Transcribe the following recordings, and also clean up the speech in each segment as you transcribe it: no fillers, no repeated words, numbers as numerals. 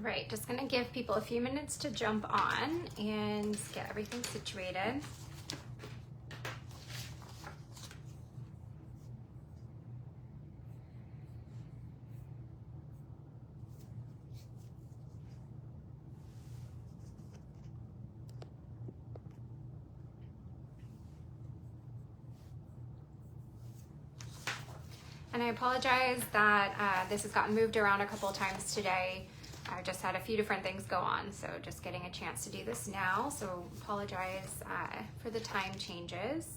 right, just gonna give people a few minutes to jump on and get everything situated. And I apologize that this has gotten moved around a couple of times today. I just had a few different things go on, so just getting a chance to do this now. So apologize for the time changes.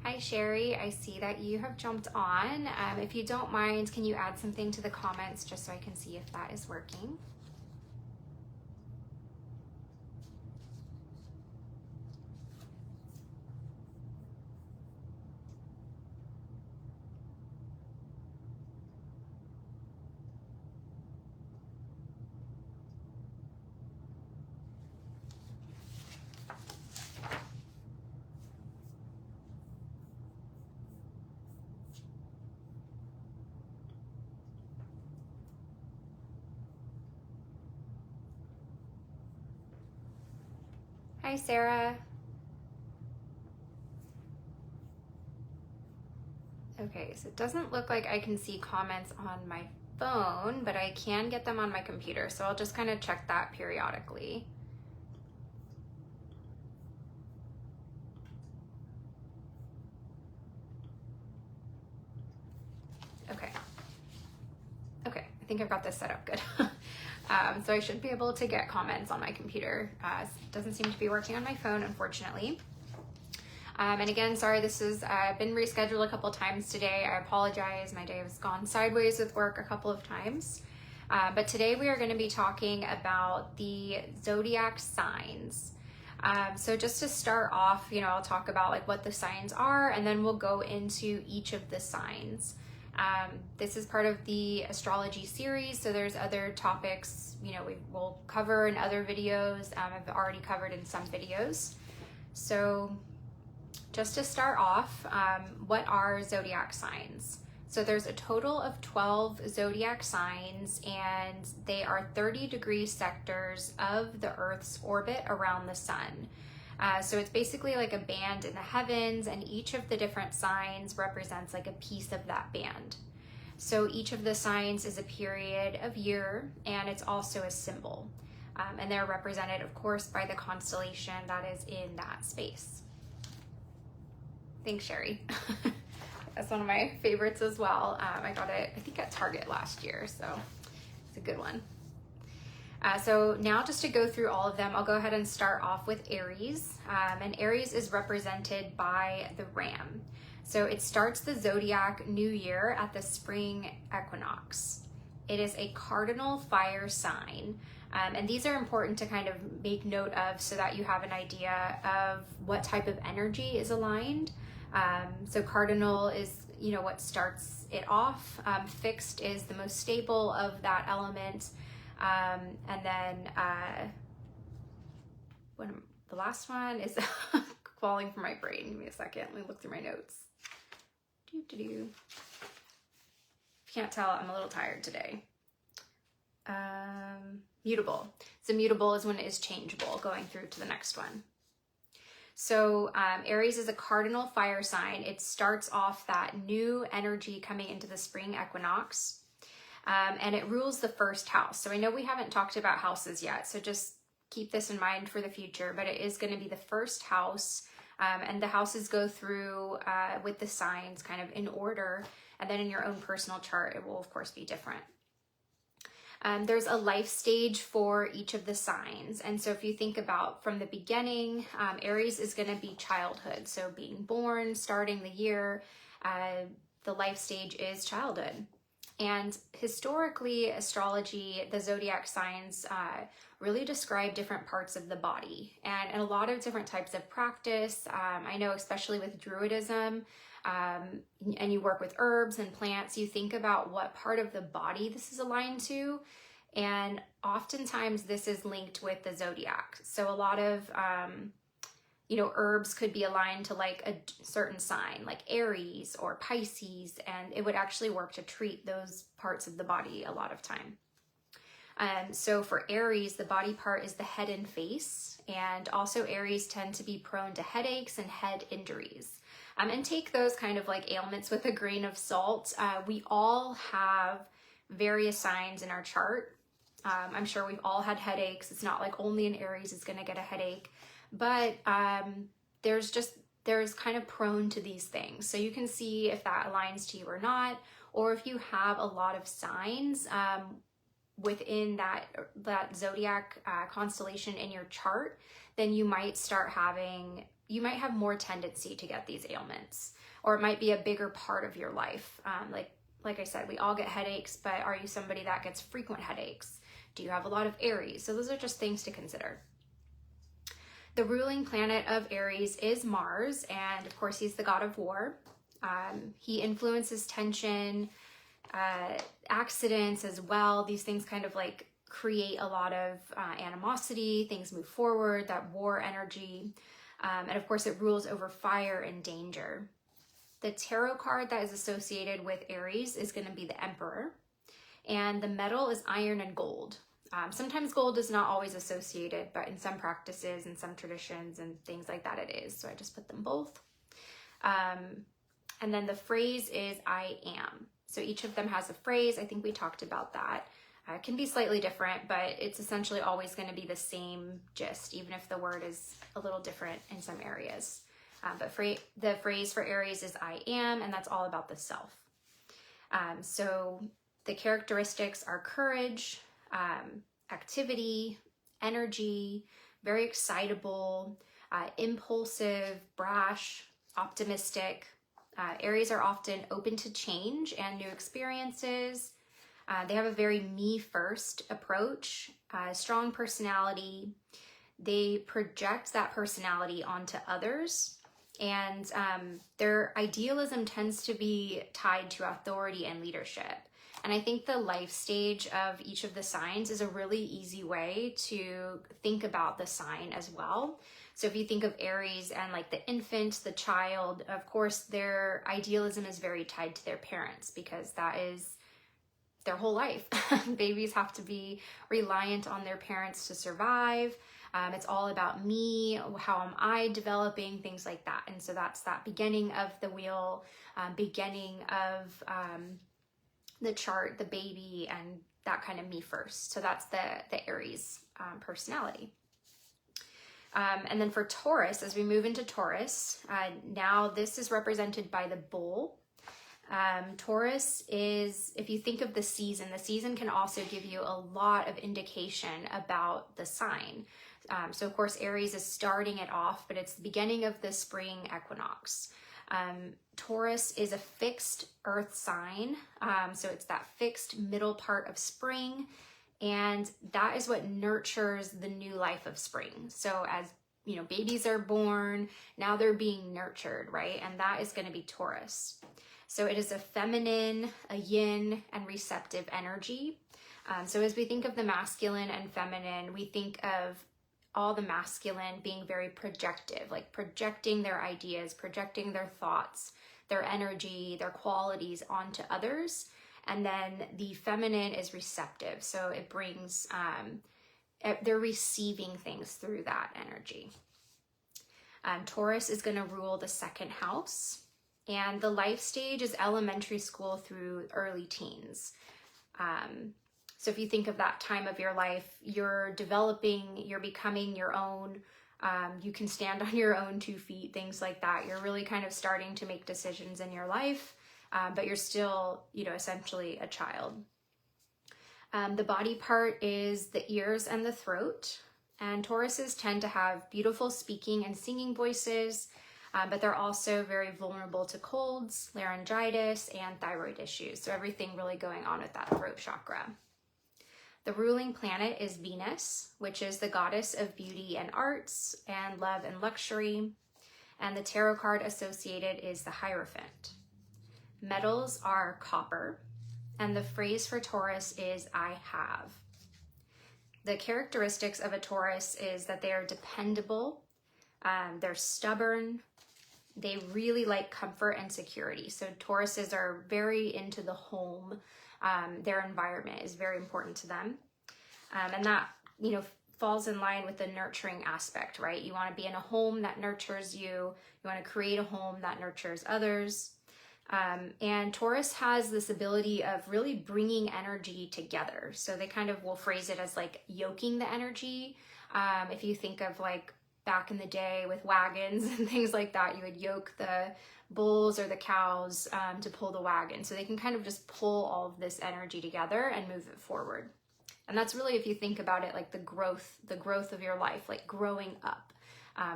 Hi Sherry, I see that you have jumped on. If you don't mind, can you add something to the comments just so I can see if that is working? Hi, Sarah. Okay, so it doesn't look like I can see comments on my phone, but I can get them on my computer. So I'll just kind of check that periodically. Okay. Okay, I think I've got this set up good. So I should be able to get comments on my computer. It doesn't seem to be working on my phone, unfortunately. And again, sorry, this has been rescheduled a couple times today. I apologize. My day has gone sideways with work a couple of times. But today we are going to be talking about the zodiac signs. So just to start off, I'll talk about like what the signs are, and then we'll go into each of the signs. This is part of the astrology series, so there's other topics, we will cover in other videos. I've already covered in some videos. So just to start off, what are zodiac signs? So there's a total of 12 zodiac signs, and they are 30-degree sectors of the Earth's orbit around the sun. So it's basically like a band in the heavens, and each of the different signs represents like a piece of that band. So each of the signs is a period of year, and it's also a symbol. And they're represented, of course, by the constellation that is in that space. Thanks, Sherry. That's one of my favorites as well. I got it, I think, at Target last year, so it's a good one. So now just to go through all of them, I'll go ahead and start off with Aries. And Aries is represented by the ram. So it starts the zodiac new year at the spring equinox. It is a cardinal fire sign. And these are important to kind of make note of so that you have an idea of what type of energy is aligned. So cardinal is, what starts it off. Fixed is the most stable of that element. And then the last one is falling from my brain. Give me a second. Let me look through my notes. Can't tell, I'm a little tired today. Mutable. So mutable is when it is changeable, going through to the next one. So Aries is a cardinal fire sign. It starts off that new energy coming into the spring equinox. And it rules the first house. So I know we haven't talked about houses yet, so just keep this in mind for the future, but it is going to be the first house. And the houses go through with the signs kind of in order. And then in your own personal chart, it will of course be different. There's a life stage for each of the signs. And so if you think about from the beginning, Aries is going to be childhood. So being born, starting the year, the life stage is childhood. And historically, astrology, the zodiac signs really describe different parts of the body and a lot of different types of practice. I know especially with Druidism, and you work with herbs and plants, you think about what part of the body this is aligned to. And oftentimes this is linked with the zodiac. So a lot of, herbs could be aligned to like a certain sign, like Aries or Pisces, and it would actually work to treat those parts of the body a lot of time. So for Aries, the body part is the head and face, and also Aries tend to be prone to headaches and head injuries. And take those kind of like ailments with a grain of salt. We all have various signs in our chart. I'm sure we've all had headaches. It's not like only an Aries is going to get a headache, but there's kind of prone to these things. So you can see if that aligns to you or not, or if you have a lot of signs within that zodiac constellation in your chart, then you might have more tendency to get these ailments, or it might be a bigger part of your life. Like I said, we all get headaches, but are you somebody that gets frequent headaches? Do you have a lot of Aries? So those are just things to consider. The ruling planet of Aries is Mars, and of course he's the god of war. He influences tension, accidents as well. These things kind of like create a lot of animosity, things move forward, that war energy. And of course it rules over fire and danger. The tarot card that is associated with Aries is going to be the Emperor, and the metal is iron and gold. Sometimes gold is not always associated, but in some practices and some traditions and things like that it is. So I just put them both. And then the phrase is I am. So each of them has a phrase. I think we talked about that. It can be slightly different, but it's essentially always going to be the same gist, even if the word is a little different in some areas. But the phrase for Aries is I am, and that's all about the self. So the characteristics are courage, activity, energy, very excitable, impulsive, brash, optimistic. Aries are often open to change and new experiences. They have a very me-first approach, strong personality. They project that personality onto others, and their idealism tends to be tied to authority and leadership. And I think the life stage of each of the signs is a really easy way to think about the sign as well. So if you think of Aries and like the infant, the child, of course, their idealism is very tied to their parents because that is their whole life. Babies have to be reliant on their parents to survive. It's all about me, how am I developing, things like that. And so that's that beginning of the wheel, beginning of the chart, the baby, and that kind of me first. So that's the Aries personality. And then for Taurus, as we move into Taurus, now this is represented by the bull. Taurus is, if you think of the season can also give you a lot of indication about the sign. So of course, Aries is starting it off, but it's the beginning of the spring equinox. Taurus is a fixed earth sign. So it's that fixed middle part of spring. And that is what nurtures the new life of spring. So as you know, babies are born, now they're being nurtured, right? And that is going to be Taurus. So it is a feminine, a yin, and receptive energy. So as we think of the masculine and feminine, we think of all the masculine being very projective, like projecting their ideas, projecting their thoughts, their energy, their qualities onto others. And then the feminine is receptive. So it brings, they're receiving things through that energy. Taurus is going to rule the second house. And the life stage is elementary school through early teens. So if you think of that time of your life, you're developing, you're becoming your own, you can stand on your own 2 feet, things like that. You're really kind of starting to make decisions in your life, but you're still, essentially a child. The body part is the ears and the throat. And Tauruses tend to have beautiful speaking and singing voices, but they're also very vulnerable to colds, laryngitis, and thyroid issues. So everything really going on with that throat chakra. The ruling planet is Venus, which is the goddess of beauty and arts and love and luxury. And the tarot card associated is the Hierophant. Metals are copper, and the phrase for Taurus is I have. The characteristics of a Taurus is that they are dependable, they're stubborn, they really like comfort and security. So Tauruses are very into the home. Their environment is very important to them. And that, you know, falls in line with the nurturing aspect, right? You want to be in a home that nurtures you. You want to create a home that nurtures others. And Taurus has this ability of really bringing energy together. So they kind of will phrase it as like yoking the energy. If you think of like back in the day with wagons and things like that, you would yoke the bulls or the cows to pull the wagon. So they can kind of just pull all of this energy together and move it forward. And that's really, if you think about it, like the growth of your life, like growing up,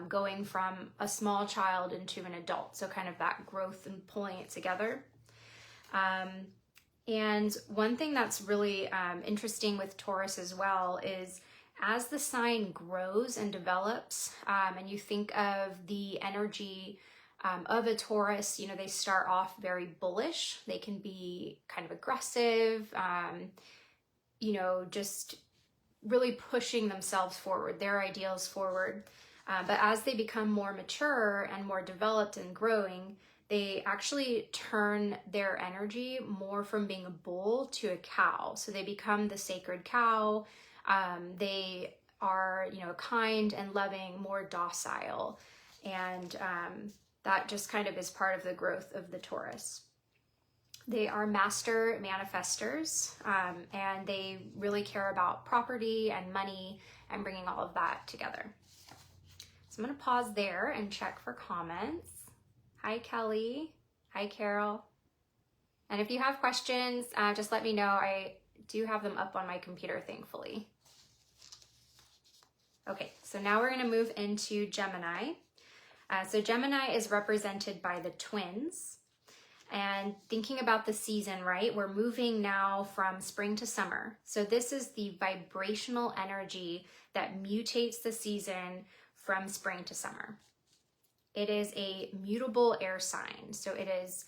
going from a small child into an adult. So kind of that growth and pulling it together. And one thing that's really interesting with Taurus as well is as the sign grows and develops, and you think of the energy of a Taurus, you know, they start off very bullish. They can be kind of aggressive, you know, just really pushing themselves forward, their ideals forward. But as they become more mature and more developed and growing, they actually turn their energy more from being a bull to a cow. So they become the sacred cow. They are, you know, kind and loving, more docile. And that just kind of is part of the growth of the Taurus. They are master manifestors, and they really care about property and money and bringing all of that together. So I'm going to pause there and check for comments. Hi, Kelly. Hi, Carol. And if you have questions, just let me know. I do have them up on my computer, thankfully. Okay, so now we're going to move into Gemini. So Gemini is represented by the twins. And thinking about the season, right? We're moving now from spring to summer. So this is the vibrational energy that mutates the season from spring to summer. It is a mutable air sign. So it is,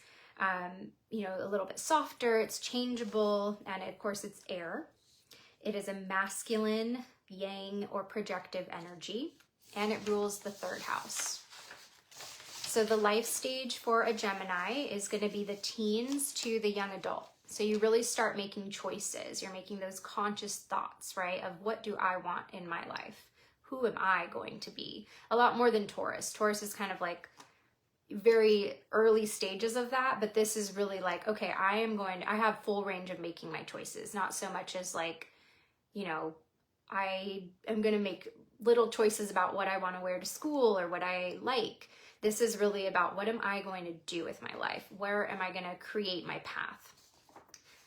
you know, a little bit softer, it's changeable, and of course it's air. It is a masculine, yang, or projective energy, and it rules the third house. So the life stage for a Gemini is going to be the teens to the young adult. So you really start making choices. You're making those conscious thoughts, right? Of what do I want in my life? Who am I going to be? A lot more than Taurus. Taurus is kind of like very early stages of that, but this is really like, okay, I have full range of making my choices. Not so much as like, you know, I am going to make little choices about what I want to wear to school or what I like. This is really about what am I going to do with my life? Where am I going to create my path?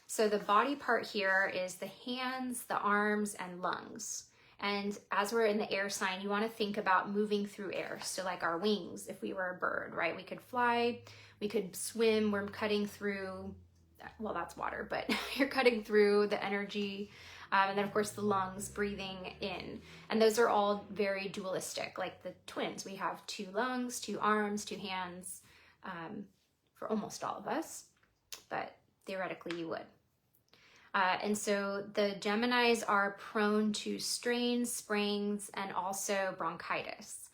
So the body part here is the hands, the arms, and lungs. And as we're in the air sign, you want to think about moving through air. So like our wings, if we were a bird, right? We could fly, we could swim, we're cutting through, well, that's water, but you're cutting through the energy. And then of course the lungs, breathing in. And those are all very dualistic, like the twins. We have 2 lungs, 2 arms, 2 hands, for almost all of us, but theoretically you would. And so the Geminis are prone to strains, sprains, and also bronchitis.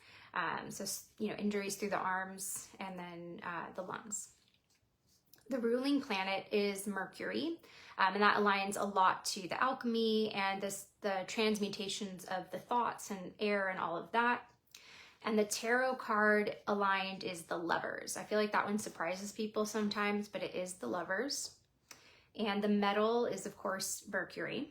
So, you know, injuries through the arms and then the lungs. The ruling planet is Mercury, and that aligns a lot to the alchemy and the transmutations of the thoughts and air and all of that. And the tarot card aligned is the Lovers. I feel like that one surprises people sometimes, but it is the Lovers. And the metal is, of course, Mercury.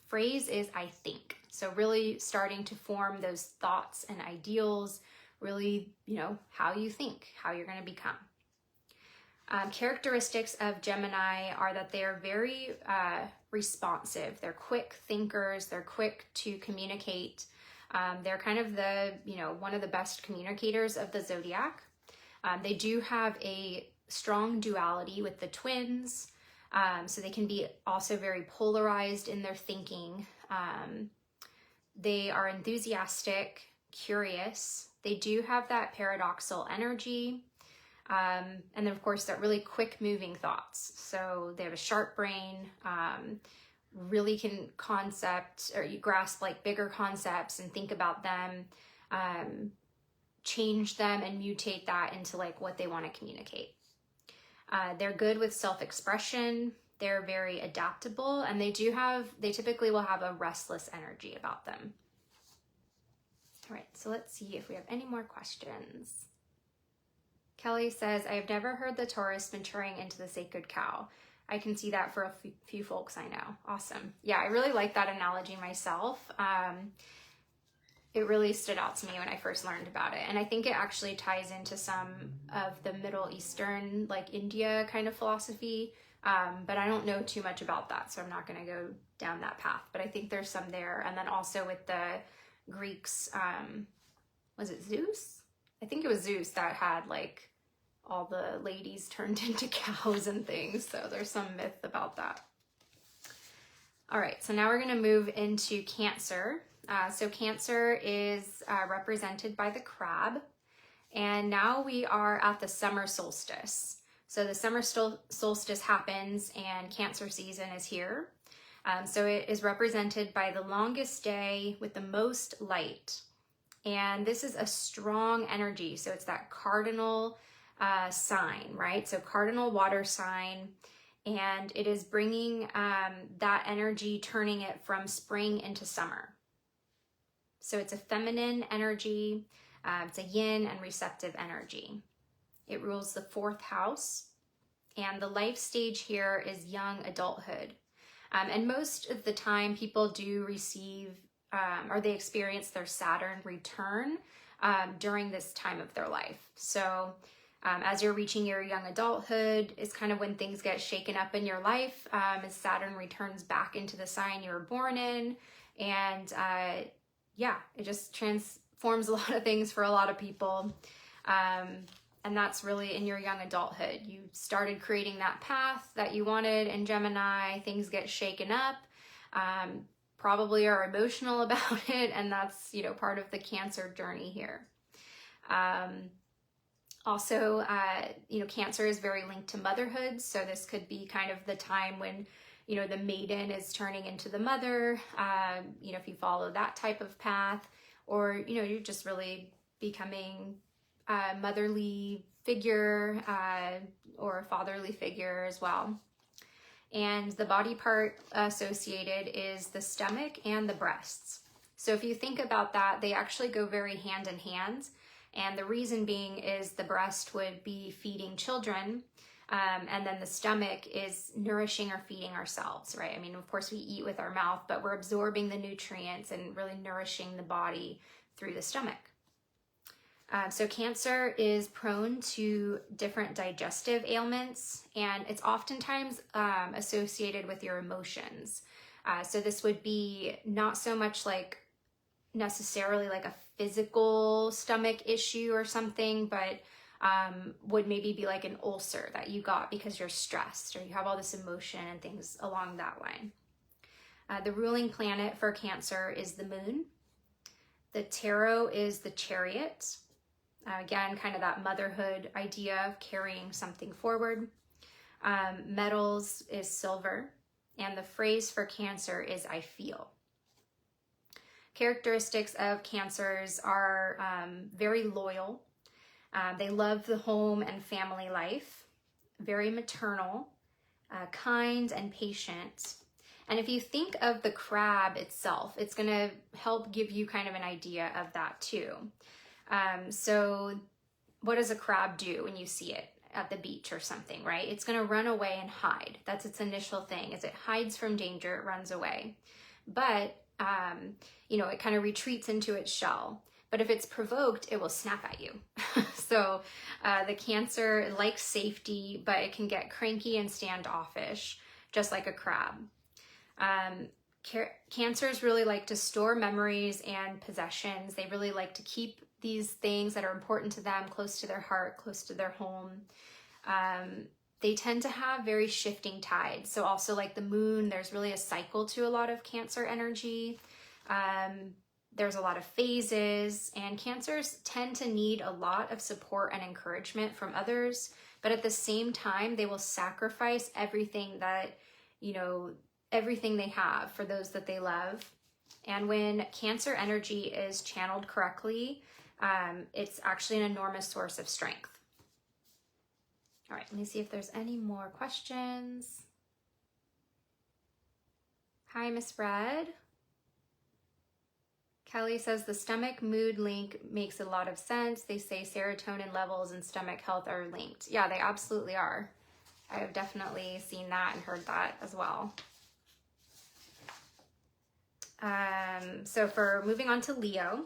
Phrase is I think. So really starting to form those thoughts and ideals, really, you know, how you think, how you're going to become. Characteristics of Gemini are that they are very responsive. They're quick thinkers. They're quick to communicate. They're kind of the, you know, one of the best communicators of the Zodiac. They do have a strong duality with the twins. So they can be also very polarized in their thinking. They are enthusiastic, curious. They do have that paradoxical energy. And then of course that really quick moving thoughts. So they have a sharp brain, really can you grasp like bigger concepts and think about them, change them and mutate that into like what they want to communicate. They're good with self-expression. They're very adaptable, and they typically will have a restless energy about them. All right, so let's see if we have any more questions. Kelly says, I have never heard the Taurus maturing into the sacred cow. I can see that for a few folks I know. Awesome. Yeah, I really like that analogy myself. It really stood out to me when I first learned about it. And I think it actually ties into some of the Middle Eastern, like India kind of philosophy. But I don't know too much about that, so I'm not going to go down that path. But I think there's some there. And then also with the Greeks, was it Zeus? I think it was Zeus that had like all the ladies turned into cows and things. So there's some myth about that. All right, so now we're going to move into Cancer. So Cancer is represented by the crab. And now we are at the summer solstice. So the summer solstice happens and Cancer season is here. So it is represented by the longest day with the most light. And this is a strong energy. So it's that cardinal sign, right? So cardinal water sign. And it is bringing that energy, turning it from spring into summer. So it's a feminine energy. It's a yin and receptive energy. It rules the 4th house. And the life stage here is young adulthood. And most of the time people do receive or they experience their Saturn return during this time of their life. So as you're reaching your young adulthood is kind of when things get shaken up in your life, as Saturn returns back into the sign you were born in. And yeah, it just transforms a lot of things for a lot of people. And that's really in your young adulthood. You started creating that path that you wanted in Gemini, things get shaken up, probably are emotional about it, and that's, part of the Cancer journey here. Also, Cancer is very linked to motherhood, so this could be kind of the time when, the maiden is turning into the mother, if you follow that type of path, or, you're just really becoming a motherly figure or a fatherly figure as well. And the body part associated is the stomach and the breasts. So if you think about that, they actually go very hand in hand. And the reason being is the breast would be feeding children, and then the stomach is nourishing or feeding ourselves, right? I mean, of course we eat with our mouth, but we're absorbing the nutrients and really nourishing the body through the stomach. So Cancer is prone to different digestive ailments, and it's oftentimes associated with your emotions. So this would be not so much like necessarily like a physical stomach issue or something, but would maybe be like an ulcer that you got because you're stressed or you have all this emotion and things along that line. The ruling planet for Cancer is the moon. The tarot is the Chariot. Again, kind of that motherhood idea of carrying something forward. Metals is silver, and the phrase for Cancer is I feel. Characteristics of Cancers are very loyal. They love the home and family life, very maternal, kind and patient. And if you think of the crab itself, it's going to help give you kind of an idea of that too. So what does a crab do when you see it at the beach or something, right? It's going to run away and hide. That's its initial thing, is it hides from danger, it runs away. But, it kind of retreats into its shell. But if it's provoked, it will snap at you. So the Cancer likes safety, but it can get cranky and standoffish, just like a crab. Cancers really like to store memories and possessions. They really like to keep these things that are important to them close to their heart, close to their home. They tend to have very shifting tides. So also like the moon, there's really a cycle to a lot of Cancer energy. There's a lot of phases, and Cancers tend to need a lot of support and encouragement from others, but at the same time, they will sacrifice everything that, everything they have for those that they love. And when Cancer energy is channeled correctly, it's actually an enormous source of strength. All right, let me see if there's any more questions. Hi, Miss Red. Kelly says the stomach mood link makes a lot of sense. They say serotonin levels and stomach health are linked. Yeah, they absolutely are. I have definitely seen that and heard that as well. So for moving on to Leo.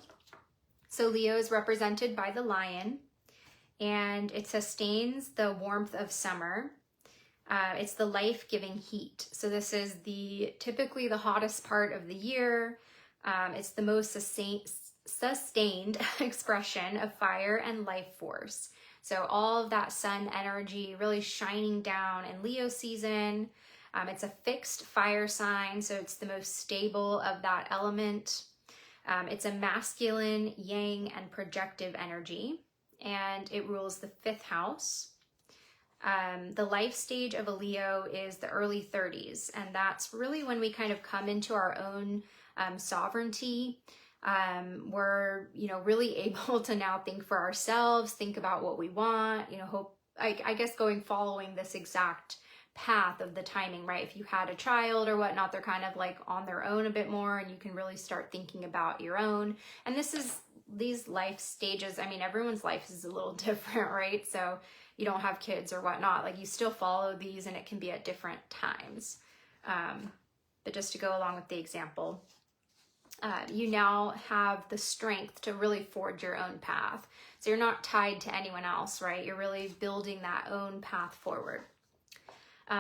So Leo is represented by the lion, and it sustains the warmth of summer. It's the life-giving heat. So this is typically the hottest part of the year. It's the most sustained expression of fire and life force. So all of that sun energy really shining down in Leo season. It's a fixed fire sign, so it's the most stable of that element. It's a masculine, yang, and projective energy, and it rules the 5th house. The life stage of a Leo is the early 30s, and that's really when we kind of come into our own sovereignty. We're, really able to now think for ourselves, think about what we want, I guess following this exact path of the timing, right? If you had a child or whatnot, they're kind of like on their own a bit more, and you can really start thinking about your own. And these life stages, everyone's life is a little different, right? So you don't have kids or whatnot, like you still follow these, and it can be at different times. But just to go along with the example, you now have the strength to really forge your own path. So you're not tied to anyone else, right? You're really building that own path forward.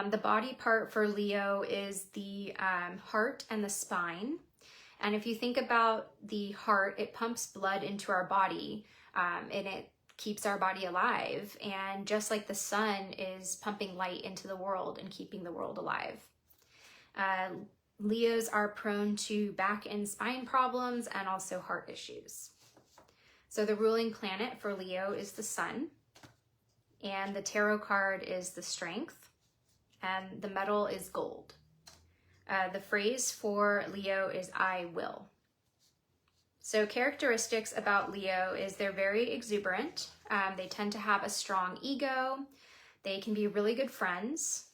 The body part for Leo is the heart and the spine. And if you think about the heart, it pumps blood into our body, and it keeps our body alive. And just like the sun is pumping light into the world and keeping the world alive. Leos are prone to back and spine problems and also heart issues. So the ruling planet for Leo is the sun, and the tarot card is the strength, and the metal is gold. The phrase for Leo is I will. So characteristics about Leo is they're very exuberant. They tend to have a strong ego. They can be really good friends.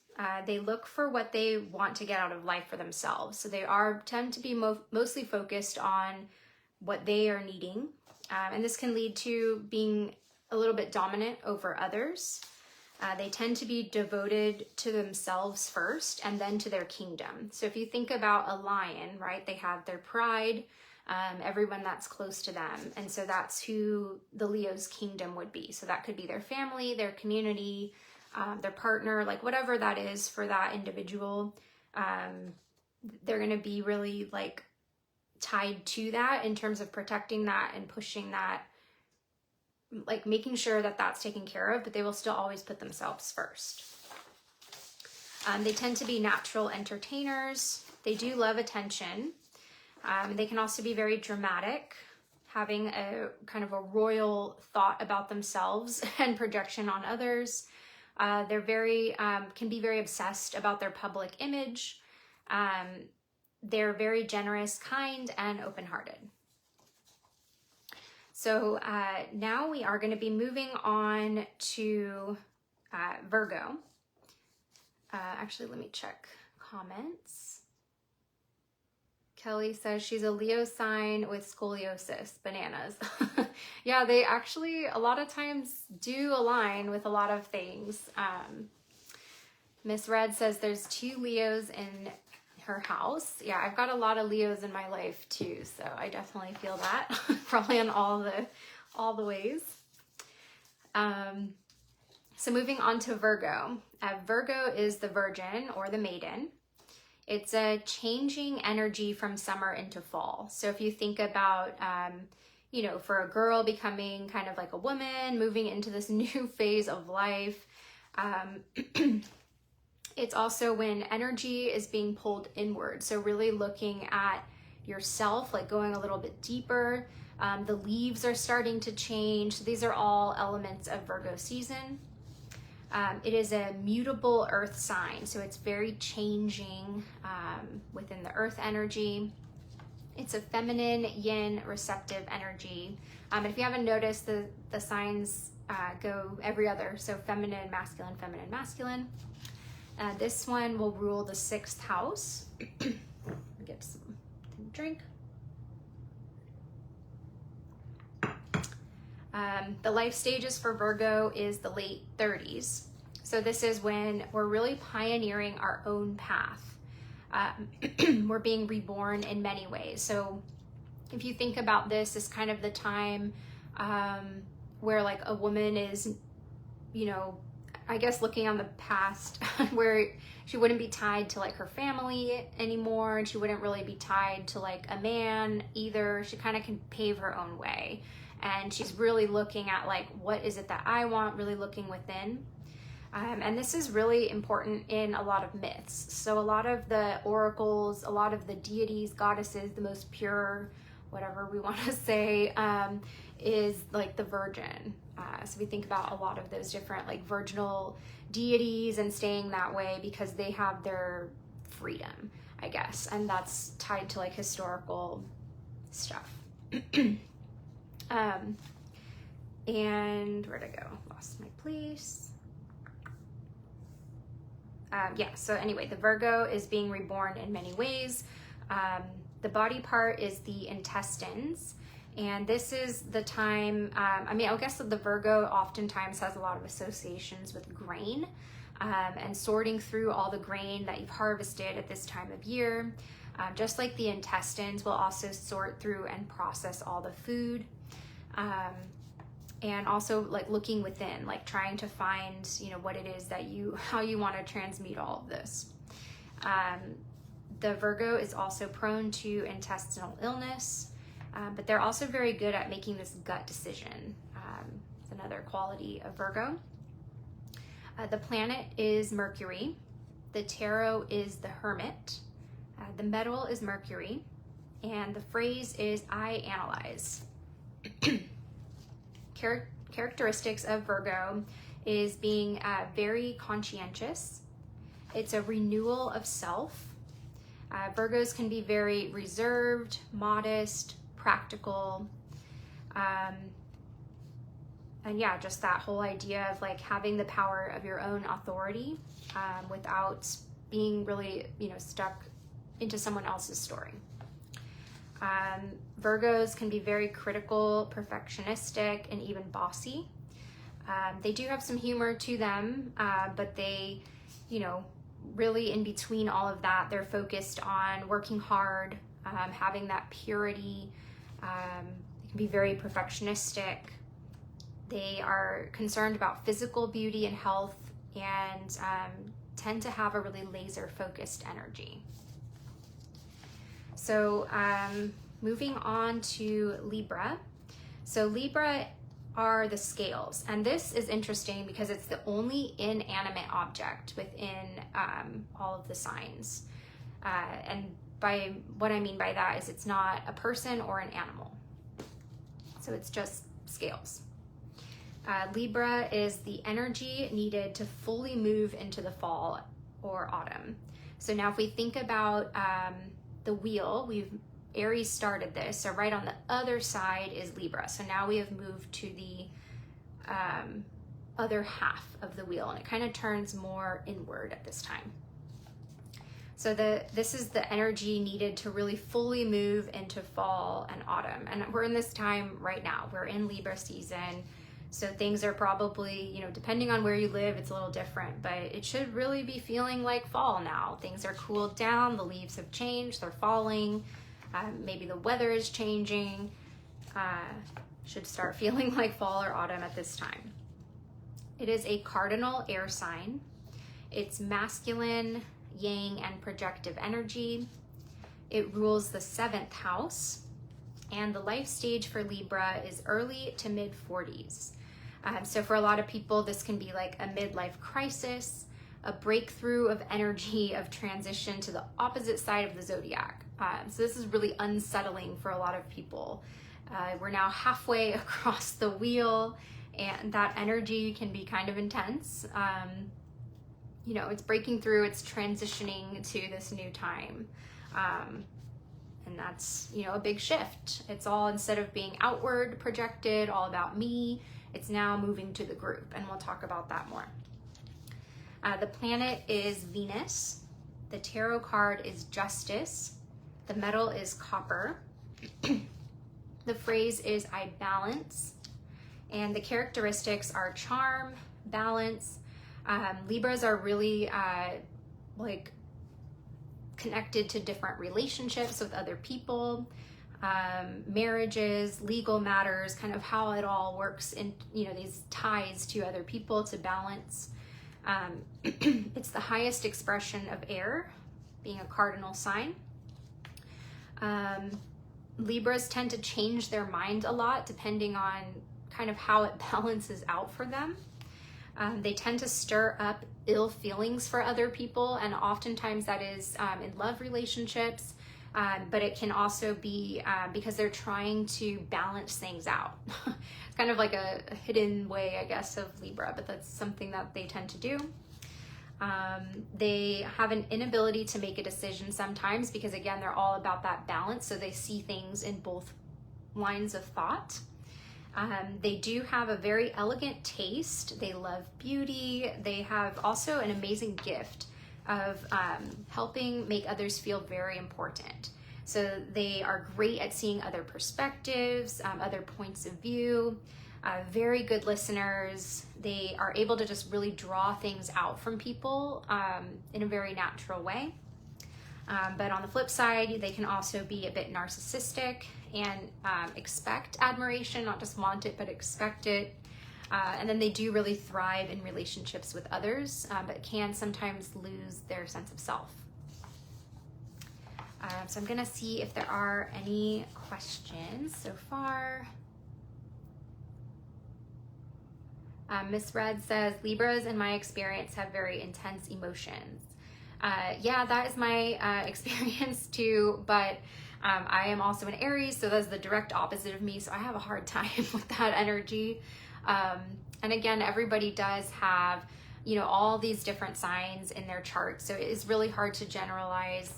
They look for what they want to get out of life for themselves. So they tend to be mostly focused on what they are needing. And this can lead to being a little bit dominant over others. They tend to be devoted to themselves first and then to their kingdom. So if you think about a lion, right, they have their pride, everyone that's close to them. And so that's who the Leo's kingdom would be. So that could be their family, their community, their partner, like whatever that is for that individual. They're going to be really like tied to that in terms of protecting that and pushing that, like making sure that that's taken care of, but they will still always put themselves first. They tend to be natural entertainers. They do love attention. They can also be very dramatic, having a kind of a royal thought about themselves and projection on others. They're can be very obsessed about their public image. They're very generous, kind, and open-hearted. So now we are going to be moving on to Virgo. Actually, let me check comments. Kelly says she's a Leo sign with scoliosis. Bananas. Yeah, they actually a lot of times do align with a lot of things. Miss Red says there's 2 Leos in her house. Yeah, I've got a lot of Leos in my life too, so I definitely feel that probably in all the ways. So moving on to Virgo. Virgo is the virgin or the maiden. It's a changing energy from summer into fall. So if you think about, for a girl becoming kind of like a woman, moving into this new phase of life, it's also when energy is being pulled inward. So really looking at yourself, like going a little bit deeper. The leaves are starting to change. So these are all elements of Virgo season. It is a mutable earth sign, so it's very changing within the earth energy. It's a feminine, yin, receptive energy. If you haven't noticed, the signs go every other, so feminine, masculine, feminine, masculine. This one will rule the 6th house. drink. The life stages for Virgo is the late 30s. So this is when we're really pioneering our own path. We're being reborn in many ways. So if you think about this as kind of the time where like a woman is, you know, I guess looking on the past where she wouldn't be tied to like her family anymore, and she wouldn't really be tied to like a man either. She kind of can pave her own way. And she's really looking at like, what is it that I want, really looking within. And this is really important in a lot of myths. So a lot of the oracles, a lot of the deities, goddesses, the most pure, whatever we want to say, is like the virgin. So we think about a lot of those different like virginal deities and staying that way because they have their freedom, I guess. And that's tied to like historical stuff. And where'd I go? Lost my place. Yeah, so anyway, the Virgo is being reborn in many ways. The body part is the intestines. And this is the time, I mean, I guess the Virgo oftentimes has a lot of associations with grain and sorting through all the grain that you've harvested at this time of year. Just like the intestines will also sort through and process all the food. And also like looking within, like trying to find, you know, what it is that how you want to transmute all of this. The Virgo is also prone to intestinal illness, but they're also very good at making this gut decision. It's another quality of Virgo. The planet is Mercury. The tarot is the Hermit. The metal is Mercury. And the phrase is I analyze. Characteristics of Virgo is being very conscientious. It's a renewal of self. Virgos can be very reserved, modest, practical. And yeah, just that whole idea of like having the power of your own authority without being really, you know, stuck into someone else's story. Virgos can be very critical, perfectionistic, and even bossy. They do have some humor to them, but they, you know, really in between all of that, they're focused on working hard, having that purity. They can be very perfectionistic. They are concerned about physical beauty and health, and tend to have a really laser-focused energy. So moving on to Libra. So Libra are the scales. And this is interesting because it's the only inanimate object within all of the signs. And by what I mean by that is it's not a person or an animal. So it's just scales. Libra is the energy needed to fully move into the fall or autumn. So now if we think about the wheel, Aries started this, so right on the other side is Libra. So now we have moved to the other half of the wheel, and it kind of turns more inward at this time. So this is the energy needed to really fully move into fall and autumn. And we're in this time right now. We're in Libra season. So things are probably, you know, depending on where you live, it's a little different, but it should really be feeling like fall now. Things are cooled down, the leaves have changed, they're falling, maybe the weather is changing. Should start feeling like fall or autumn at this time. It is a cardinal air sign. It's masculine, yang, and projective energy. It rules the 7th house, and the life stage for Libra is early to mid 40s. So for a lot of people, this can be like a midlife crisis, a breakthrough of energy of transition to the opposite side of the zodiac. So this is really unsettling for a lot of people. We're now halfway across the wheel, and that energy can be kind of intense. You know, it's breaking through, it's transitioning to this new time. And that's, you know, a big shift. It's all, instead of being outward projected, all about me, it's now moving to the group, and we'll talk about that more. The planet is Venus. The tarot card is Justice. The metal is copper. The phrase is I balance. And the characteristics are charm, balance. Libras are really like connected to different relationships with other people, marriages, legal matters, kind of how it all works in, you know, these ties to other people to balance. It's the highest expression of air, being a cardinal sign. Libras tend to change their mind a lot depending on kind of how it balances out for them. They tend to stir up ill feelings for other people, and oftentimes that is in love relationships, but it can also be because they're trying to balance things out. It's kind of like a hidden way, I guess, of Libra, but that's something that they tend to do. They have an inability to make a decision sometimes because, again, they're all about that balance, so they see things in both lines of thought. They do have a very elegant taste. They love beauty. They have also an amazing gift of helping make others feel very important. So they are great at seeing other perspectives, other points of view, very good listeners. They are able to just really draw things out from people in a very natural way. But on the flip side, they can also be a bit narcissistic and expect admiration, not just want it, but expect it. And then they do really thrive in relationships with others, but can sometimes lose their sense of self. So I'm gonna see if there are any questions so far. Miss Red says, Libras, in my experience, have very intense emotions. Yeah, that is my experience too, but I am also an Aries, so that's the direct opposite of me, so I have a hard time with that energy. And again, everybody does have, you know, all these different signs in their chart, so it is really hard to generalize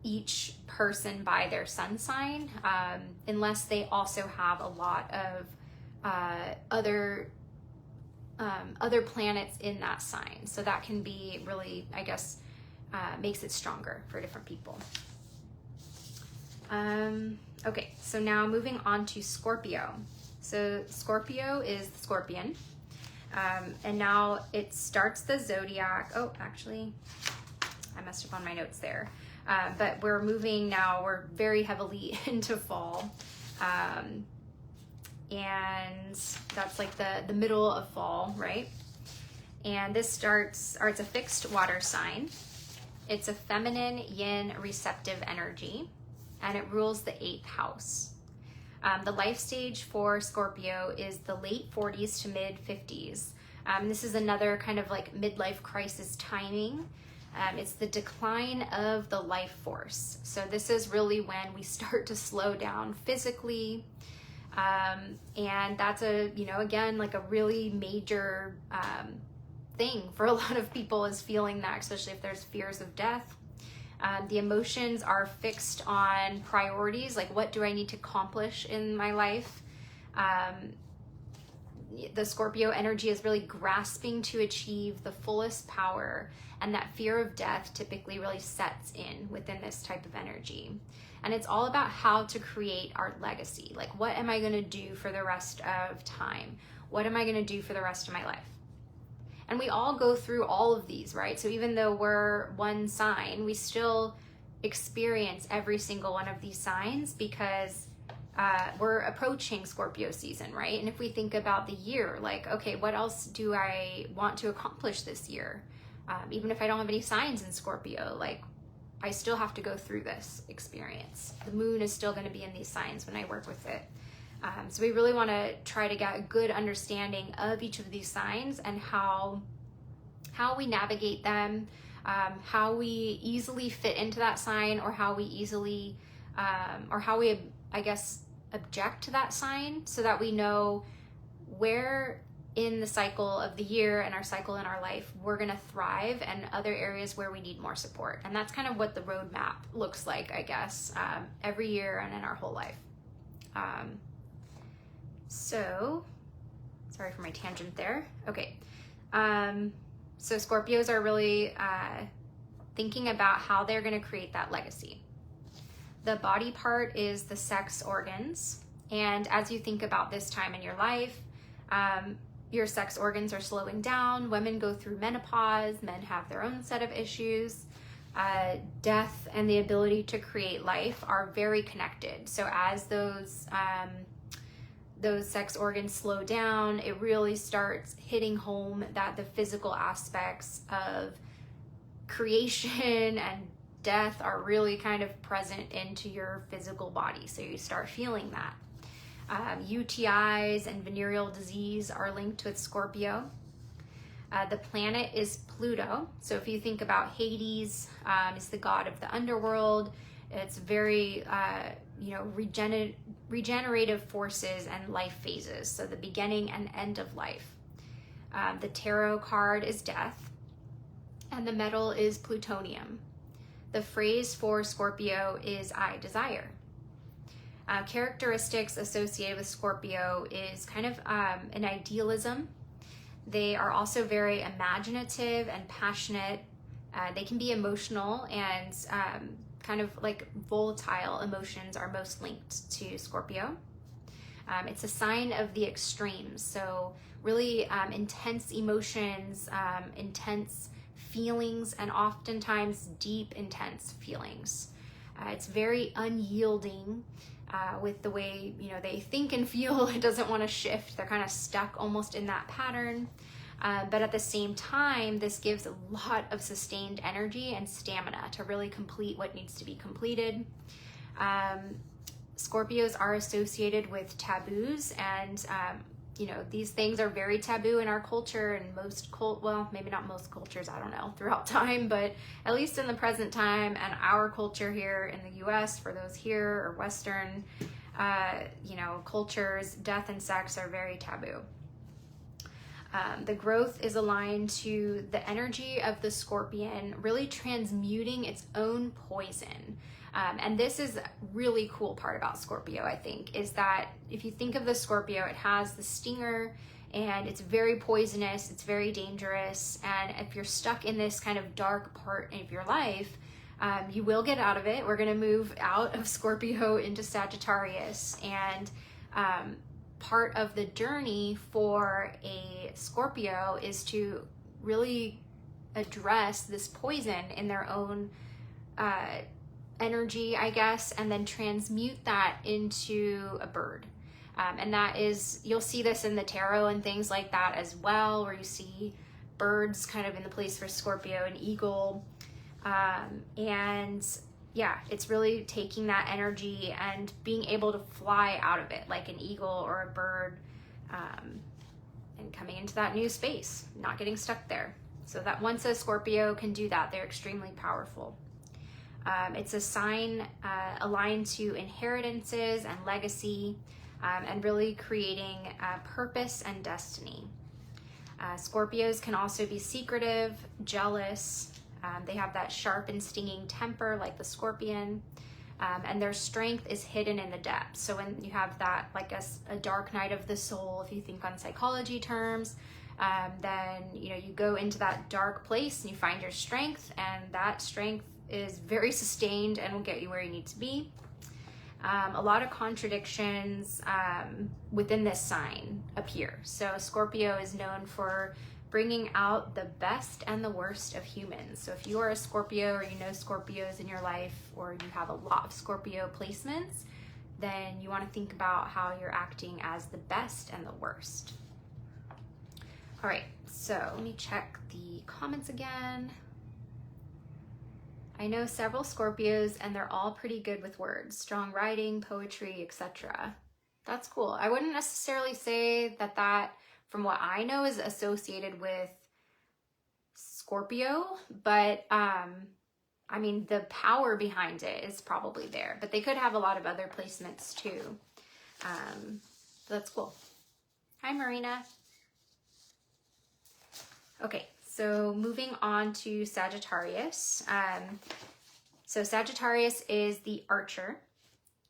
each person by their sun sign, unless they also have a lot of other planets in that sign. So that can be really, I guess, makes it stronger for different people. Okay, so now moving on to Scorpio. So Scorpio is the scorpion. And now it starts the zodiac. Oh, actually, I messed up on my notes there. But we're moving now, we're very heavily into fall. And that's like the middle of fall, right? And this starts, or it's a fixed water sign. It's a feminine yin receptive energy, and it rules the 8th house. The life stage for Scorpio is the late 40s to mid 50s. This is another kind of like midlife crisis timing. It's the decline of the life force. So this is really when we start to slow down physically. And that's a, you know, again, like a really major thing for a lot of people, is feeling that, especially if there's fears of death. The emotions are fixed on priorities, like what do I need to accomplish in my life? The Scorpio energy is really grasping to achieve the fullest power, and that fear of death typically really sets in within this type of energy. And it's all about how to create our legacy. Like, what am I gonna do for the rest of time? What am I gonna do for the rest of my life? And we all go through all of these, right? So even though we're one sign, we still experience every single one of these signs, because we're approaching Scorpio season, right? And if we think about the year, like, okay, what else do I want to accomplish this year? Even if I don't have any signs in Scorpio, like, I still have to go through this experience. The moon is still going to be in these signs when I work with it. So we really want to try to get a good understanding of each of these signs and how we navigate them, how we easily fit into that sign, or how we easily, or how we, I guess, object to that sign, so that we know where in the cycle of the year and our cycle in our life we're going to thrive, and other areas where we need more support. And that's kind of what the roadmap looks like, I guess, every year and in our whole life. So sorry for my tangent there. Okay. So Scorpios are really thinking about how they're going to create that legacy. The body part is the sex organs. And as you think about this time in your life, your sex organs are slowing down. Women go through menopause. Men have their own set of issues. Death and the ability to create life are very connected. So as those sex organs slow down, it really starts hitting home that the physical aspects of creation and death are really kind of present into your physical body. So you start feeling that. UTIs and venereal disease are linked with Scorpio. The planet is Pluto. So if you think about Hades, is the god of the underworld. It's very, regenerative forces and life phases. So the beginning and end of life. The tarot card is death, and the metal is plutonium. The phrase for Scorpio is I desire. Characteristics associated with Scorpio is kind of an idealism. They are also very imaginative and passionate. They can be emotional, and kind of like volatile emotions are most linked to Scorpio. It's a sign of the extremes. So really intense emotions, intense feelings, and oftentimes deep, intense feelings. It's very unyielding with the way, they think and feel. It doesn't want to shift. They're kind of stuck almost in that pattern. But at the same time, this gives a lot of sustained energy and stamina to really complete what needs to be completed. Scorpios are associated with taboos, and these things are very taboo in our culture, and maybe not most cultures, I don't know, throughout time, but at least in the present time and our culture here in the US, for those here or Western, cultures, death and sex are very taboo. The growth is aligned to the energy of the scorpion, really transmuting its own poison. And this is a really cool part about Scorpio, I think, is that if you think of the Scorpio, it has the stinger, and it's very poisonous, it's very dangerous. And if you're stuck in this kind of dark part of your life, you will get out of it. We're going to move out of Scorpio into Sagittarius. And part of the journey for a Scorpio is to really address this poison in their own energy, I guess, and then transmute that into a bird. And that is, you'll see this in the tarot and things like that as well, where you see birds kind of in the place for Scorpio, an eagle. And yeah, it's really taking that energy and being able to fly out of it like an eagle or a bird, and coming into that new space, not getting stuck there. So that once a Scorpio can do that, they're extremely powerful. It's a sign aligned to inheritances and legacy, and really creating purpose and destiny. Scorpios can also be secretive, jealous. They have that sharp and stinging temper like the scorpion, and their strength is hidden in the depths. So when you have that, like a dark night of the soul, if you think on psychology terms, then you go into that dark place and you find your strength, and that strength is very sustained and will get you where you need to be. A lot of contradictions within this sign appear. So Scorpio is known for bringing out the best and the worst of humans. So if you are a Scorpio, or you know Scorpios in your life, or you have a lot of Scorpio placements, then you want to think about how you're acting as the best and the worst. All right, so let me check the comments again. I know several Scorpios, and they're all pretty good with words, strong writing, poetry, etc. That's cool. I wouldn't necessarily say that from what I know is associated with Scorpio, but I mean, the power behind it is probably there, but they could have a lot of other placements too. That's cool. Hi, Marina. Okay, so moving on to Sagittarius. So Sagittarius is the archer,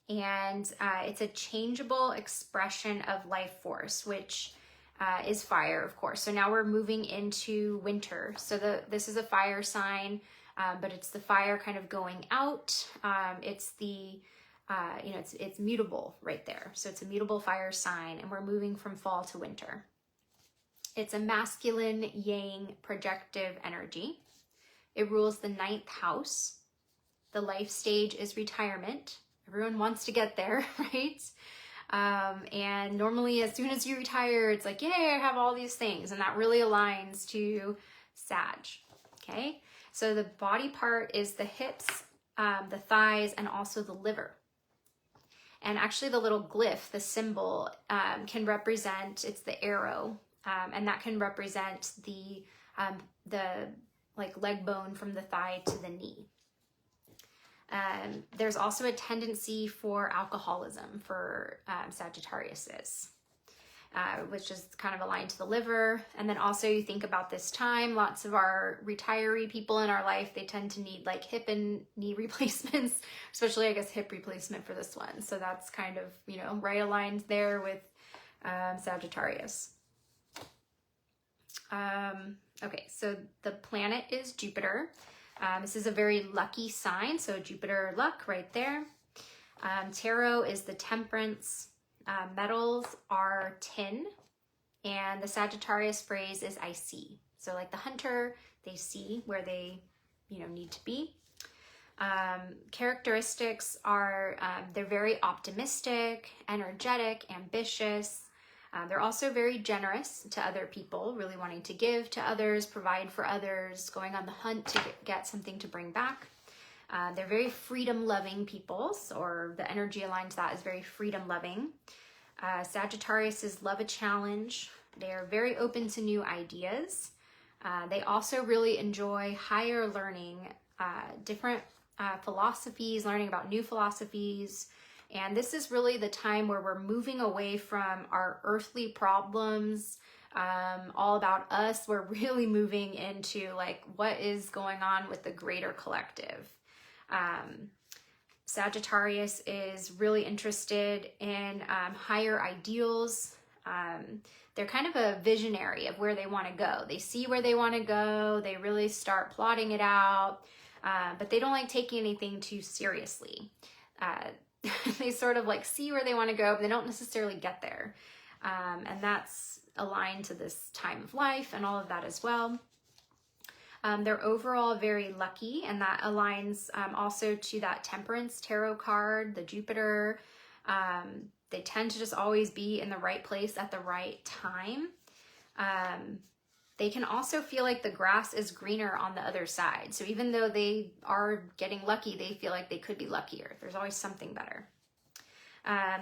and it's a changeable expression of life force, which is fire, of course. So now we're moving into winter. So this is a fire sign. but it's the fire kind of going out. It's the, you know, it's mutable right there. So it's a mutable fire sign, and we're moving from fall to winter. It's a masculine yang projective energy. It rules the 9th house. The life stage is retirement. Everyone wants to get there, right? And normally as soon as you retire, it's like, yay, I have all these things. And that really aligns to Sag, okay? So the body part is the hips, the thighs, and also the liver. And actually the little glyph, the symbol, can represent, it's the arrow, and that can represent the like leg bone from the thigh to the knee. There's also a tendency for alcoholism for Sagittariuses, which is kind of aligned to the liver. And then also you think about this time, lots of our retiree people in our life, they tend to need like hip and knee replacements, especially I guess hip replacement for this one. So that's kind of, you know, right aligned there with Sagittarius. Okay, so the planet is Jupiter. This is a very lucky sign, so Jupiter luck right there. Tarot is the temperance. Metals are tin, and the Sagittarius phrase is I see. So like the hunter, they see where they, you know, need to be. Characteristics are they're very optimistic, energetic, ambitious. They're also very generous to other people, really wanting to give to others, provide for others, going on the hunt to get something to bring back. They're very freedom-loving people, or the energy aligned to that is very freedom-loving. Sagittariuses love a challenge. They are very open to new ideas. They also really enjoy higher learning, different philosophies, learning about new philosophies. And this is really the time where we're moving away from our earthly problems, all about us. We're really moving into like what is going on with the greater collective. Sagittarius is really interested in higher ideals. They're kind of a visionary of where they want to go. They see where they want to go. They really start plotting it out, but they don't like taking anything too seriously. They sort of like see where they want to go, but they don't necessarily get there. And that's aligned to this time of life and all of that as well. They're overall very lucky, and that aligns also to that Temperance tarot card, the Jupiter. They tend to just always be in the right place at the right time. They can also feel like the grass is greener on the other side. So even though they are getting lucky, they feel like they could be luckier. There's always something better.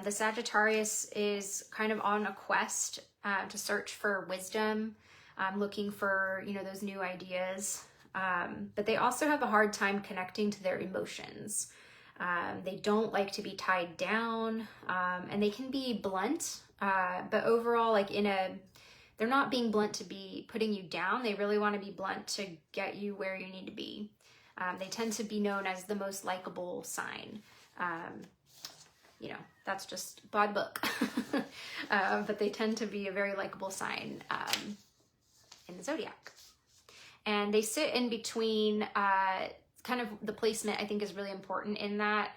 The Sagittarius is kind of on a quest to search for wisdom, looking for, you know, those new ideas. But they also have a hard time connecting to their emotions. They don't like to be tied down, and they can be blunt, but overall, like they're not being blunt to be putting you down. They really want to be blunt to get you where you need to be. They tend to be known as the most likable sign. You know, that's just by the book. But they tend to be a very likable sign in the Zodiac. And they sit in between, kind of the placement I think is really important in that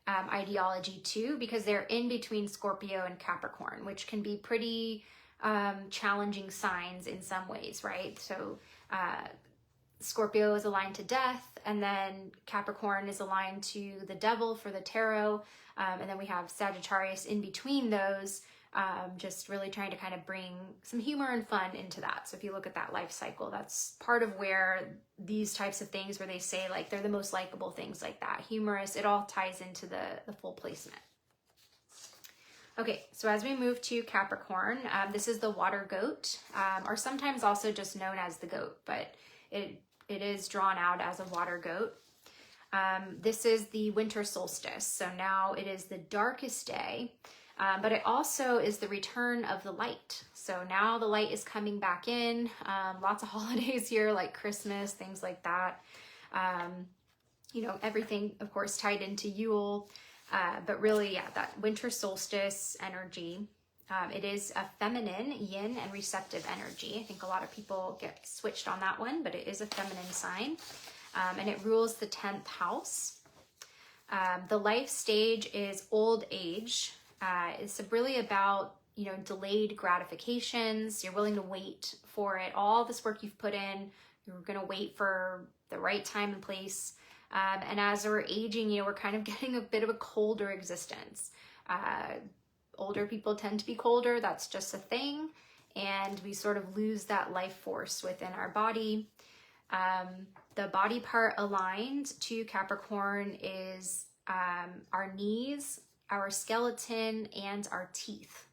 ideology too, because they're in between Scorpio and Capricorn, which can be pretty challenging signs in some ways, right? So Scorpio is aligned to death, and then Capricorn is aligned to the devil for the tarot, and then we have Sagittarius in between those, just really trying to kind of bring some humor and fun into that. So if you look at that life cycle, that's part of where these types of things where they say like they're the most likable, things like that, humorous, it all ties into the full placement. Okay, so as we move to Capricorn, this is the water goat, or sometimes also just known as the goat, but it is drawn out as a water goat. This is the winter solstice, so now it is the darkest day, but it also is the return of the light. So now the light is coming back in, lots of holidays here like Christmas, things like that. You know, everything, of course, tied into Yule. But really, yeah, that winter solstice energy, it is a feminine, yin, and receptive energy. I think a lot of people get switched on that one, but it is a feminine sign. and it rules the 10th house. The life stage is old age. It's really about, you know, delayed gratifications. You're willing to wait for it. All this work you've put in, you're going to wait for the right time and place. And as we're aging, you know, we're kind of getting a bit of a colder existence. Older people tend to be colder. That's just a thing. And we sort of lose that life force within our body. The body part aligned to Capricorn is our knees, our skeleton, and our teeth.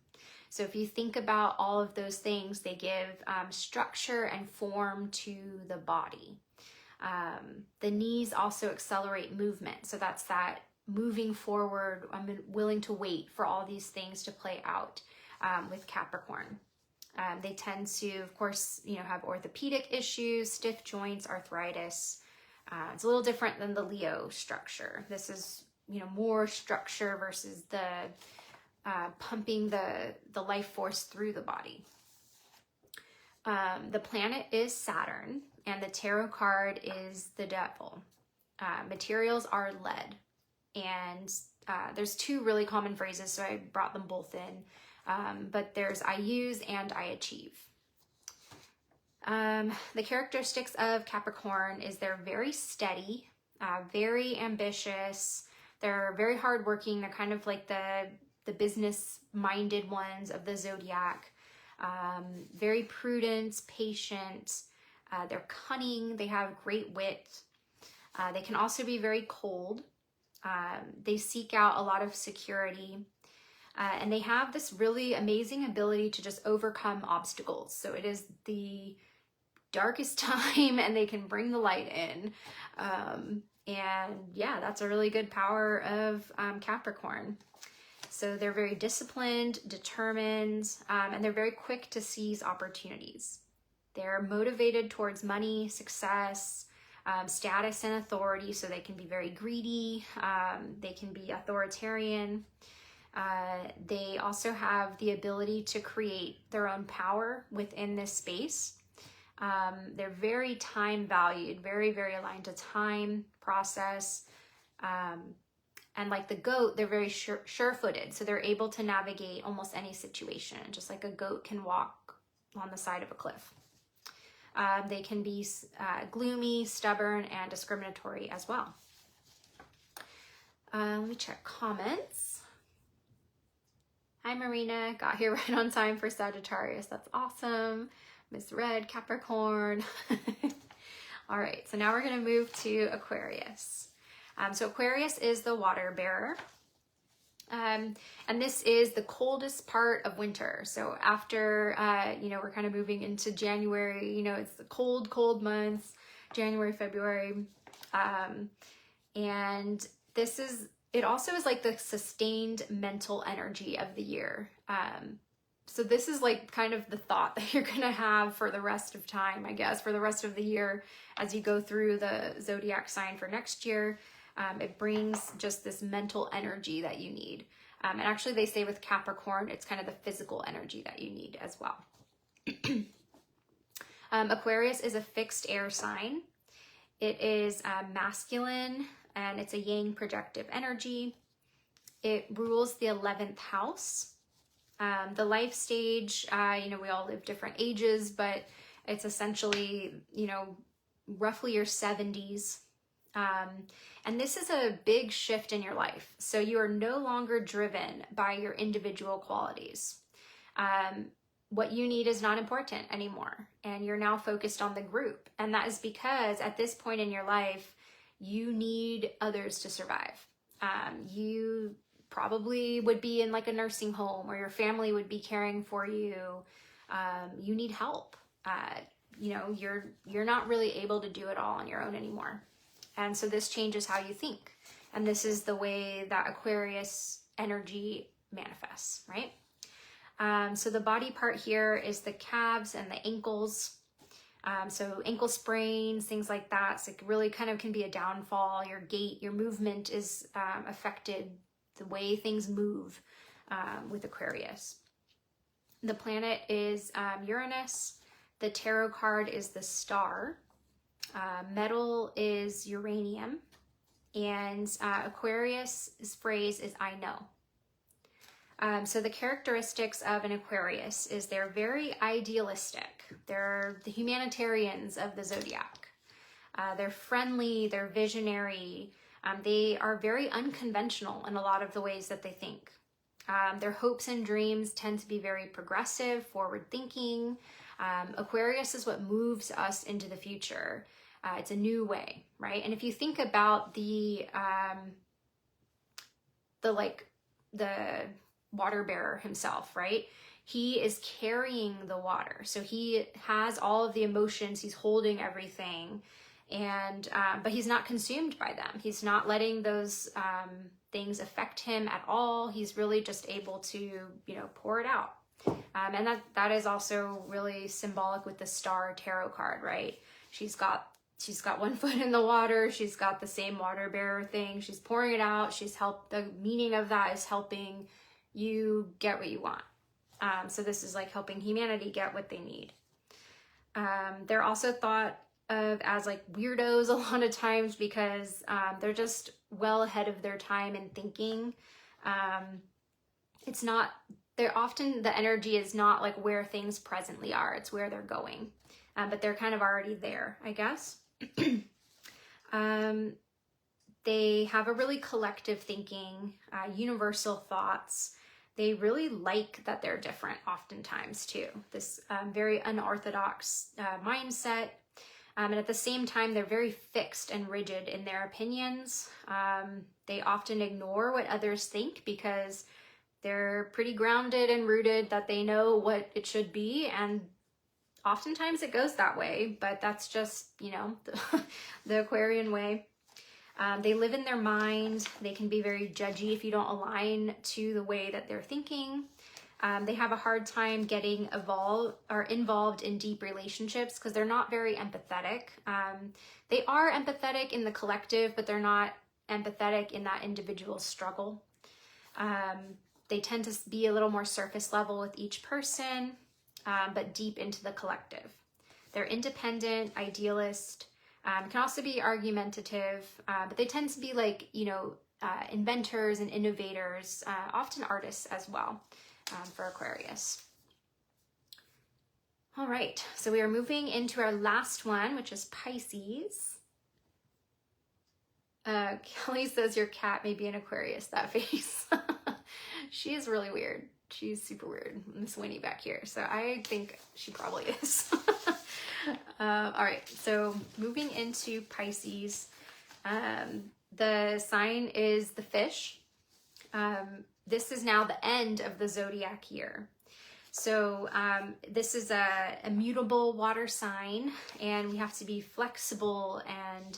So if you think about all of those things, they give structure and form to the body. The knees also accelerate movement. So that's that moving forward. I'm willing to wait for all these things to play out with Capricorn. They tend to, of course, you know, have orthopedic issues, stiff joints, arthritis. It's a little different than the Leo structure. This is, you know, more structure versus the pumping the life force through the body. The planet is Saturn, and the tarot card is the devil. Materials are lead, and there's two really common phrases, so I brought them both in. But there's I use and I achieve. The characteristics of Capricorn is they're very steady, very ambitious. They're very hardworking. They're kind of like the business-minded ones of the Zodiac. Very prudent, patient. They're cunning. They have great wit. They can also be very cold. They seek out a lot of security. And they have this really amazing ability to just overcome obstacles. So it is the darkest time and they can bring the light in. And yeah, that's a really good power of Capricorn. So they're very disciplined, determined, and they're very quick to seize opportunities. They're motivated towards money, success, status, and authority. So they can be very greedy. They can be authoritarian. They also have the ability to create their own power within this space. They're very time valued, very, very aligned to time, process. And like the goat, they're very sure-footed. So they're able to navigate almost any situation, just like a goat can walk on the side of a cliff. They can be gloomy, stubborn, and discriminatory as well. Let me check comments. Hi, Marina. Got here right on time for Sagittarius. That's awesome. Miss Red, Capricorn. All right, so now we're going to move to Aquarius. So Aquarius is the water bearer. And this is the coldest part of winter. So after, you know, we're kind of moving into January, you know, it's the cold, cold months, January, February. And this is, it also is like the sustained mental energy of the year. So this is like kind of the thought that you're going to have for the rest of time, I guess, for the rest of the year as you go through the zodiac sign for next year. It brings just this mental energy that you need. And actually they say with Capricorn, it's kind of the physical energy that you need as well. Aquarius is a fixed air sign. It is masculine and it's a yang projective energy. It rules the 11th house. The life stage, you know, we all live different ages, but it's essentially, you know, roughly your 70s. And this is a big shift in your life. So you are no longer driven by your individual qualities. What you need is not important anymore. And you're now focused on the group. And that is because at this point in your life, you need others to survive. You probably would be in like a nursing home or your family would be caring for you. You need help. You know, you're not really able to do it all on your own anymore. And so this changes how you think. And this is the way that Aquarius energy manifests, right? So the body part here is the calves and the ankles. So ankle sprains, things like that. So it really kind of can be a downfall. Your gait, your movement is affected, the way things move with Aquarius. The planet is Uranus. The tarot card is the star. Metal is uranium. And Aquarius's phrase is I know. So the characteristics of an Aquarius is they're very idealistic. They're the humanitarians of the zodiac. They're friendly, they're visionary. They are very unconventional in a lot of the ways that they think. Their hopes and dreams tend to be very progressive, forward-thinking. Aquarius is what moves us into the future. It's a new way, right? And if you think about the water bearer himself, right? He is carrying the water. So he has all of the emotions, he's holding everything, and but he's not consumed by them. He's not letting those things affect him at all. He's really just able to, you know, pour it out. And that is also really symbolic with the Star Tarot card, right? She's got one foot in the water. She's got the same water bearer thing. She's pouring it out. The meaning of that is helping you get what you want. So this is like helping humanity get what they need. They're also thought of as like weirdos a lot of times because they're just well ahead of their time in thinking. They're often, the energy is not like where things presently are. It's where they're going. But they're kind of already there, I guess. They have a really collective thinking, universal thoughts. They really like that they're different oftentimes too. This very unorthodox mindset. And at the same time, they're very fixed and rigid in their opinions. They often ignore what others think because they're pretty grounded and rooted that they know what it should be. And oftentimes it goes that way, but that's just, you know, the Aquarian way. They live in their mind. They can be very judgy if you don't align to the way that they're thinking. They have a hard time getting involved in deep relationships because they're not very empathetic. They are empathetic in the collective, but they're not empathetic in that individual struggle. They tend to be a little more surface level with each person, but deep into the collective. They're independent, idealist, can also be argumentative, but they tend to be like, you know, inventors and innovators, often artists as well, for Aquarius. All right, so we are moving into our last one, which is Pisces. Kelly says your cat may be an Aquarius, that face. She is really weird. She's super weird, Miss Winnie back here. So I think she probably is. All right, so moving into Pisces, the sign is the fish. This is now the end of the zodiac year. So this is a mutable water sign, and we have to be flexible and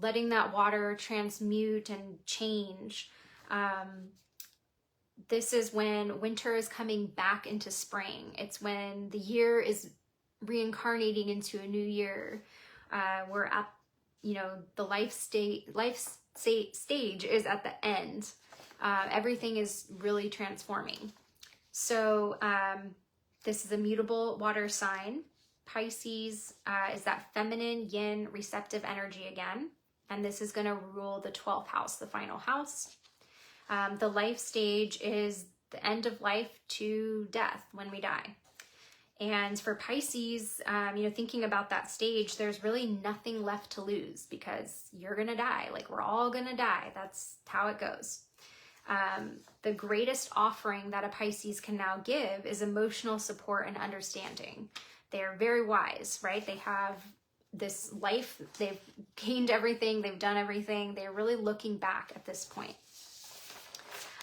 letting that water transmute and change. This is when winter is coming back into spring. It's when the year is reincarnating into a new year. We're at, you know, the life stage is at the end. Everything is really transforming. So this is a mutable water sign. Pisces is that feminine, yin, receptive energy again. And this is going to rule the 12th house, the final house. The life stage is the end of life to death, when we die. And for Pisces, you know, thinking about that stage, there's really nothing left to lose because you're going to die. Like, we're all going to die. That's how it goes. The greatest offering that a Pisces can now give is emotional support and understanding. They are very wise, right? They have this life, they've gained everything, they've done everything. They're really looking back at this point.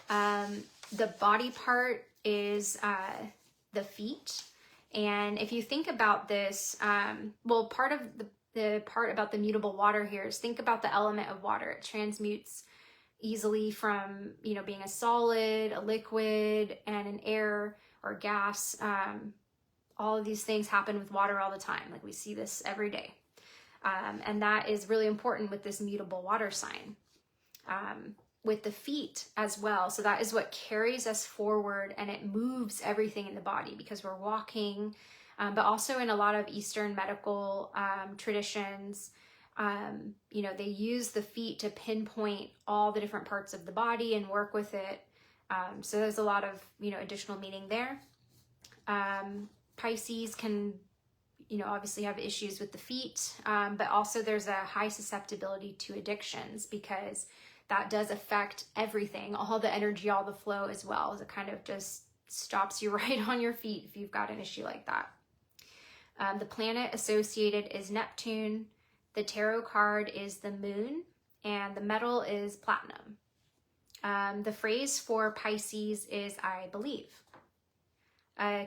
The body part is the feet. And if you think about this, well, part of the part about the mutable water here is think about the element of water. It transmutes easily from, you know, being a solid, a liquid, and an air or gas. All of these things happen with water all the time. Like, we see this every day. And that is really important with this mutable water sign. With the feet as well. So that is what carries us forward, and it moves everything in the body because we're walking. but also in a lot of Eastern medical traditions, you know, they use the feet to pinpoint all the different parts of the body and work with it. So there's a lot of, you know, additional meaning there. Pisces can, you know, obviously have issues with the feet, but also there's a high susceptibility to addictions, because that does affect everything, all the energy, all the flow as well. It kind of just stops you right on your feet if you've got an issue like that. The planet associated is Neptune. The tarot card is the moon, and the metal is platinum. The phrase for Pisces is I believe.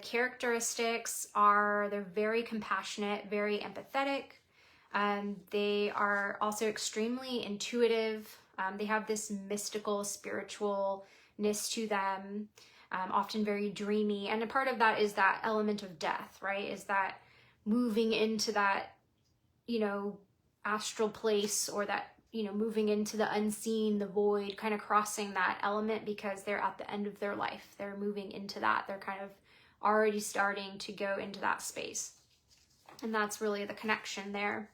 Characteristics are they're very compassionate, very empathetic. They are also extremely intuitive. They have this mystical spiritualness to them, often very dreamy. And a part of that is that element of death, right? Is that moving into that, you know, astral place, or that, you know, moving into the unseen, the void, kind of crossing that element because they're at the end of their life. They're moving into that. They're kind of already starting to go into that space. And that's really the connection there.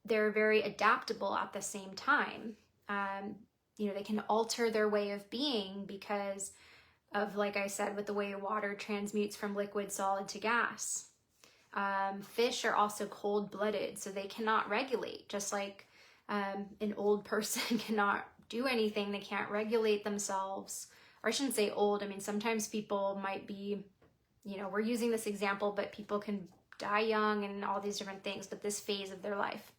They're very adaptable at the same time. You know, they can alter their way of being because of, like I said, with the way water transmutes from liquid, solid to gas. Fish are also cold-blooded, so they cannot regulate, just like an old person cannot do anything. They can't regulate themselves. Or I shouldn't say old. I mean, sometimes people might be, you know, we're using this example, but people can die young and all these different things, but this phase of their life,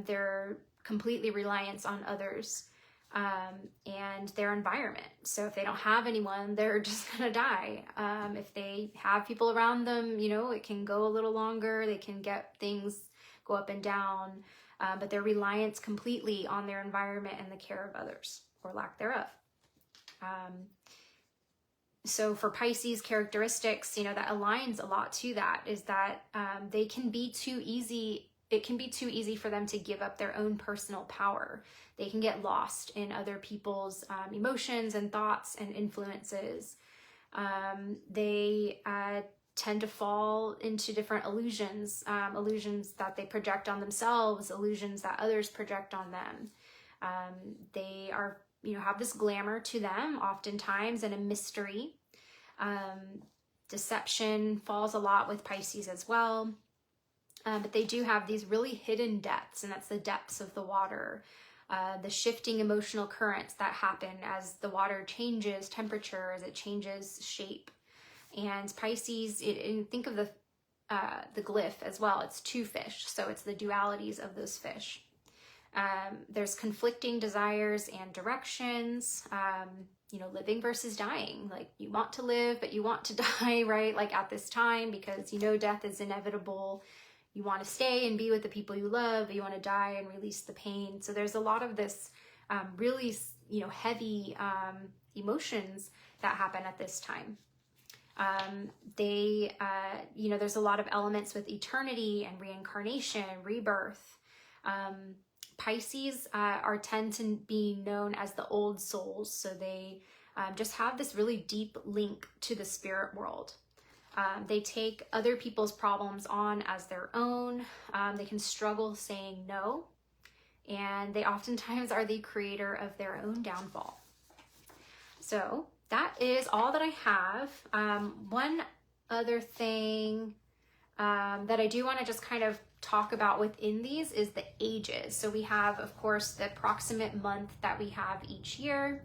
they're completely reliant on others and their environment. So if they don't have anyone, they're just gonna die. If they have people around them, you know, it can go a little longer. They can get things go up and down, but they're reliant completely on their environment and the care of others, or lack thereof. So for Pisces characteristics, you know, that aligns a lot to that, is that they can be too easy. It can be too easy for them to give up their own personal power. They can get lost in other people's emotions and thoughts and influences. They tend to fall into different illusions, illusions that they project on themselves, illusions that others project on them. They are, you know, have this glamour to them oftentimes, and a mystery. Deception falls a lot with Pisces as well. But they do have these really hidden depths, and that's the depths of the water. The shifting emotional currents that happen as the water changes temperature, as it changes shape. And Pisces, and think of the glyph as well. It's two fish, so it's the dualities of those fish. There's conflicting desires and directions, you know, living versus dying. Like, you want to live, but you want to die, right? Like at this time, because you know death is inevitable. You want to stay and be with the people you love, but you want to die and release the pain. So there's a lot of this really, you know, heavy emotions that happen at this time. You know, there's a lot of elements with eternity and reincarnation, rebirth. Pisces tend to be known as the old souls. So they just have this really deep link to the spirit world. They take other people's problems on as their own. They can struggle saying no. And they oftentimes are the creator of their own downfall. So that is all that I have. One other thing that I do want to just kind of talk about within these is the ages. So we have, of course, the approximate month that we have each year.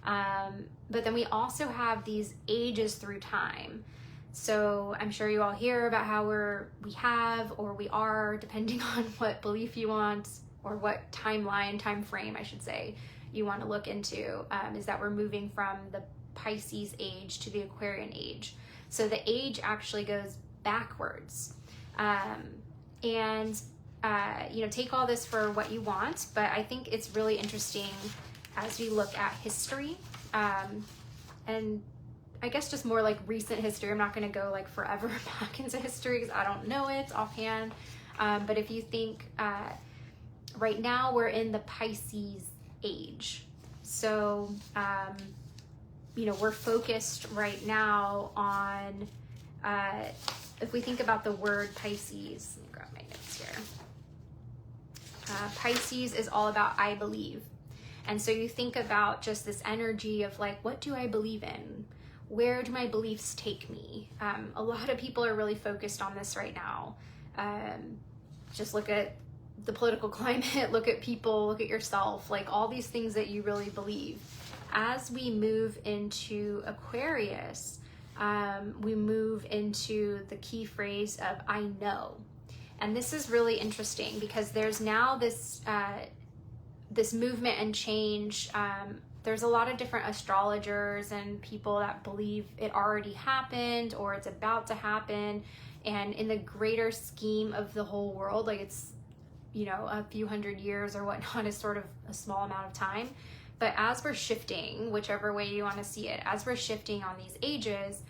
But then we also have these ages through time. So I'm sure you all hear about how we are, depending on what belief you want, or what time frame, I should say, you want to look into, is that we're moving from the Pisces age to the Aquarian age. So the age actually goes backwards. You know, take all this for what you want, but I think it's really interesting as we look at history, and I guess just more like recent history. I'm not going to go like forever back into history because I don't know it offhand. But if you think right now we're in the Pisces age. So, you know, we're focused right now on if we think about the word Pisces, let me grab my notes here. Pisces is all about I believe. And so you think about just this energy of like, what do I believe in? Where do my beliefs take me? A lot of people are really focused on this right now. Just look at the political climate, look at people, look at yourself, like all these things that you really believe. As we move into Aquarius, we move into the key phrase of I know. And this is really interesting because there's now this this movement and change. There's a lot of different astrologers and people that believe it already happened or it's about to happen. And in the greater scheme of the whole world, like it's, you know, a few hundred years or whatnot is sort of a small amount of time. But as we're shifting, whichever way you want to see it, as we're shifting on these ages,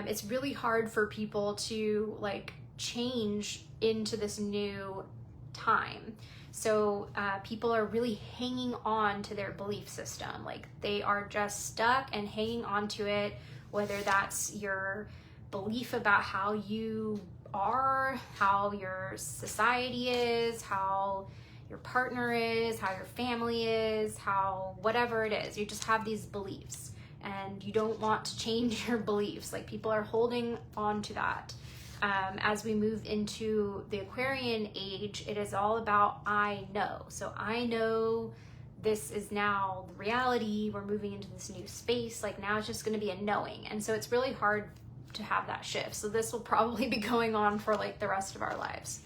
it's really hard for people to like change into this new time. So people are really hanging on to their belief system. Like they are just stuck and hanging on to it, whether that's your belief about how you are, how your society is, how your partner is, how your family is, how whatever it is. You just have these beliefs and you don't want to change your beliefs. Like people are holding on to that. As we move into the Aquarian age, it is all about I know. So I know this is now the reality. We're moving into this new space. Like now it's just going to be a knowing. And so it's really hard to have that shift. So this will probably be going on for like the rest of our lives.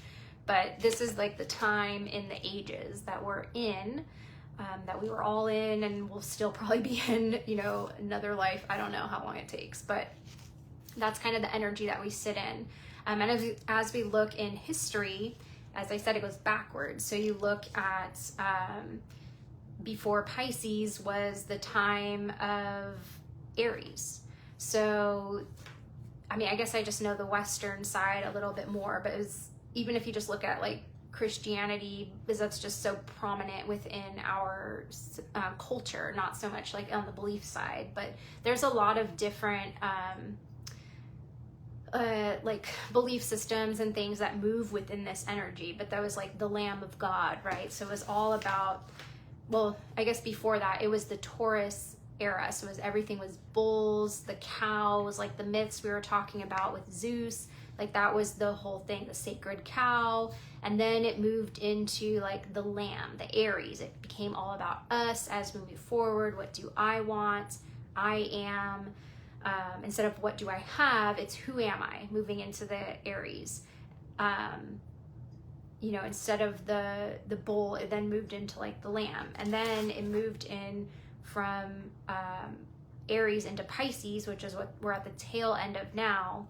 But this is like the time in the ages that we're in, that we were all in and will still probably be in, you know, another life. I don't know how long it takes, but that's kind of the energy that we sit in. And as we look in history, as I said, it goes backwards. So you look at before Pisces was the time of Aries. So, I mean, I guess I just know the Western side a little bit more, but it was, even if you just look at like Christianity, because that's just so prominent within our culture, not so much like on the belief side, but there's a lot of different like belief systems and things that move within this energy. But that was like the Lamb of God, right? So it was all about, well, I guess before that it was the Taurus era. So it was, everything was bulls, the cows, like the myths we were talking about with Zeus, like that was the whole thing, the sacred cow. And then it moved into like the lamb, the Aries. It became all about us as we move forward. What do I want? I am. Instead of what do I have, it's who am I, moving into the Aries. You know, instead of the bull, it then moved into like the lamb. And then it moved in from Aries into Pisces, which is what we're at the tail end of now.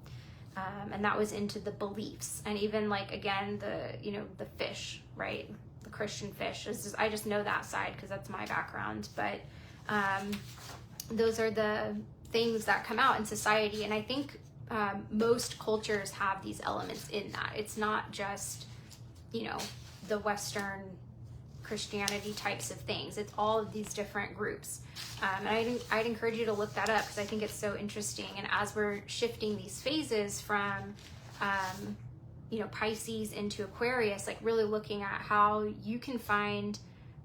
And that was into the beliefs. And even like, again, the fish, right? The Christian fish. I just know that side because that's my background. But those are the things that come out in society. And I think most cultures have these elements in that. It's not just, you know, the Western Christianity types of things. It's all of these different groups. And I'd encourage you to look that up because I think it's so interesting. And as we're shifting these phases from, you know, Pisces into Aquarius, like really looking at how you can find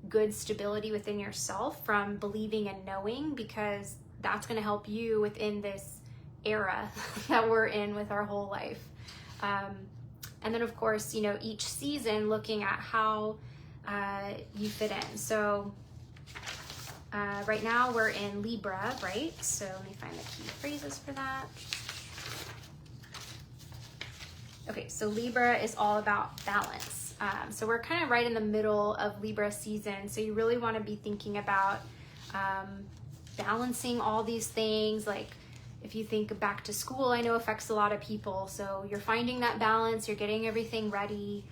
good stability within yourself from believing and knowing, because that's going to help you within this era that we're in with our whole life. And then of course, you know, each season looking at how you fit in. So right now we're in Libra, right? So let me find the key phrases for that. Okay, so Libra is all about balance. So we're kind of right in the middle of Libra season. So you really want to be thinking about balancing all these things. Like if you think back to school, I know affects a lot of people. So you're finding that balance, you're getting everything ready.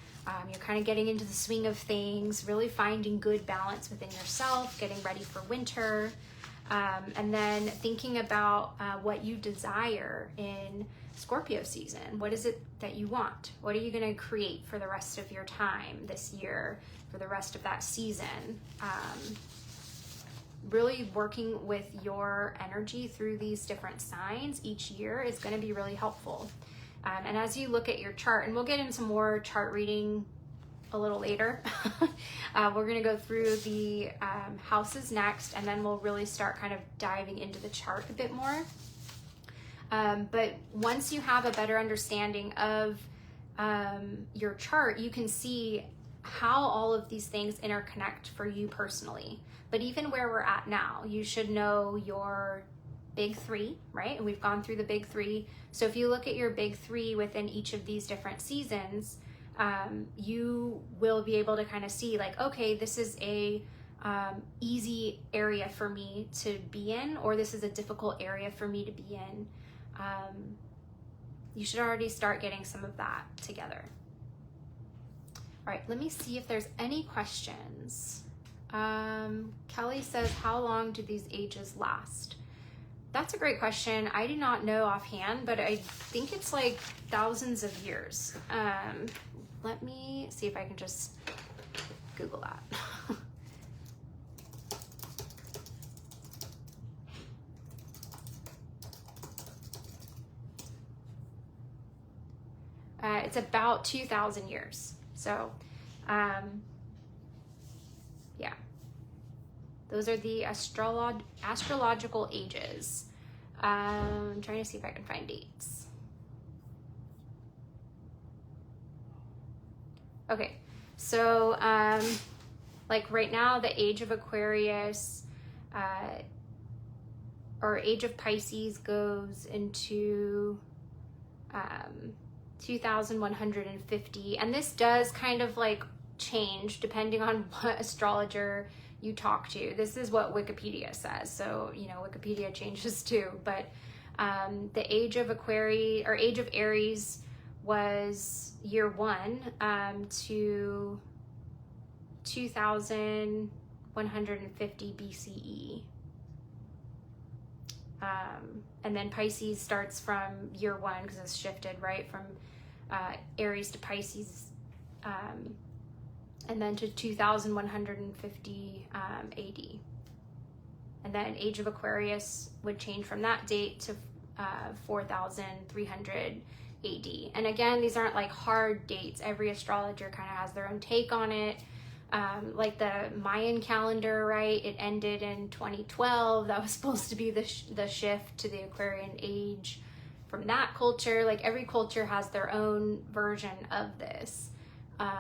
You're kind of getting into the swing of things, really finding good balance within yourself, getting ready for winter. And then thinking about what you desire in Scorpio season. What is it that you want? What are you going to create for the rest of your time this year, for the rest of that season? really working with your energy through these different signs each year is going to be really helpful. And as you look at your chart, and we'll get into more chart reading a little later, we're going to go through the houses next, and then we'll really start kind of diving into the chart a bit more. But once you have a better understanding of your chart, you can see how all of these things interconnect for you personally. But even where we're at now, you should know your big three, right? And we've gone through the big three. So if you look at your big three within each of these different seasons, you will be able to kind of see like, okay, this is a easy area for me to be in, or this is a difficult area for me to be in. You should already start getting some of that together. All right, let me see if there's any questions. Kelly says, how long do these ages last? That's a great question. I do not know offhand, but I think it's like thousands of years. Let me see if I can just Google that. It's about 2,000 years. So, yeah. Those are the astrological ages. I'm trying to see if I can find dates. Okay, so like right now, the age of Aquarius or age of Pisces goes into 2,150, and this does kind of like change depending on what astrologer you talk to. This is what Wikipedia says, so you know Wikipedia changes too. But the age of Aquarius or age of Aries was year 1 to 2,150 BCE. And then Pisces starts from year 1 because it's shifted, right, from Aries to Pisces, and then to 2,150 AD. And then age of Aquarius would change from that date to 4,300 AD. And again, these aren't like hard dates. Every astrologer kind of has their own take on it. Like the Mayan calendar, right? It ended in 2012. That was supposed to be the shift to the Aquarian age from that culture. Like every culture has their own version of this. But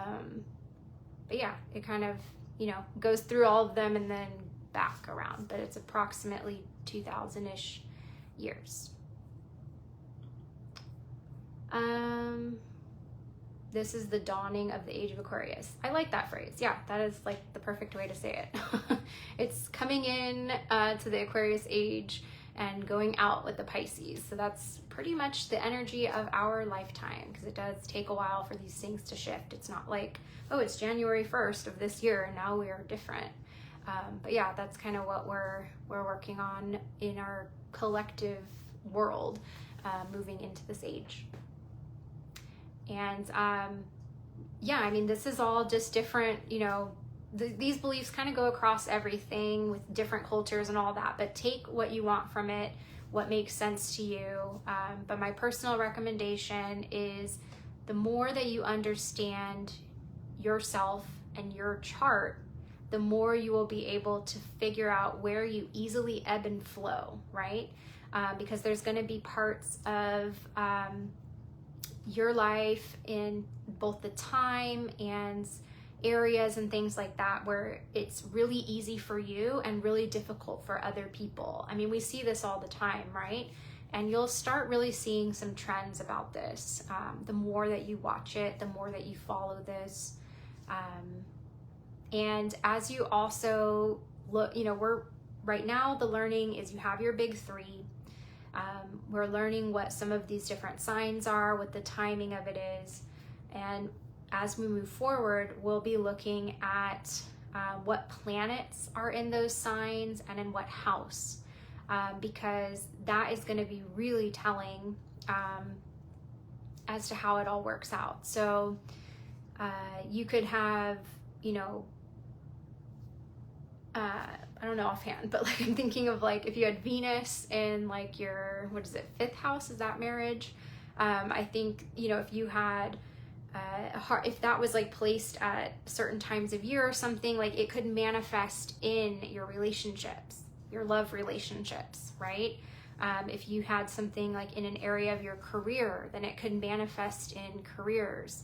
yeah, it kind of, you know, goes through all of them and then back around, but it's approximately 2,000-ish years. This is the dawning of the age of Aquarius. I like that phrase. Yeah, that is like the perfect way to say it. It's coming in to the Aquarius age and going out with the Pisces. So that's pretty much the energy of our lifetime, because it does take a while for these things to shift. It's not like, oh, it's January 1st of this year and now we are different. But yeah, that's kind of what we're working on in our collective world, moving into this age. And yeah, I mean, this is all just different, you know, these beliefs kind of go across everything with different cultures and all that, but take what you want from it, what makes sense to you. But my personal recommendation is the more that you understand yourself and your chart, the more you will be able to figure out where you easily ebb and flow, right? Because there's going to be parts of your life in both the time and areas and things like that where it's really easy for you and really difficult for other people. I mean, we see this all the time, right? And you'll start really seeing some trends about this. The more that you watch it, the more that you follow this. And as you also look, you know, right now the learning is you have your big three. We're learning what some of these different signs are, what the timing of it is. And as we move forward, we'll be looking at what planets are in those signs and in what house, because that is going to be really telling as to how it all works out. So you could have, you know, I don't know offhand, but like I'm thinking of like if you had Venus in like your, what is it, 5th house, is that marriage? I think, you know, if you had if that was like placed at certain times of year or something, like it could manifest in your relationships, your love relationships, right? If you had something like in an area of your career, then it could manifest in careers.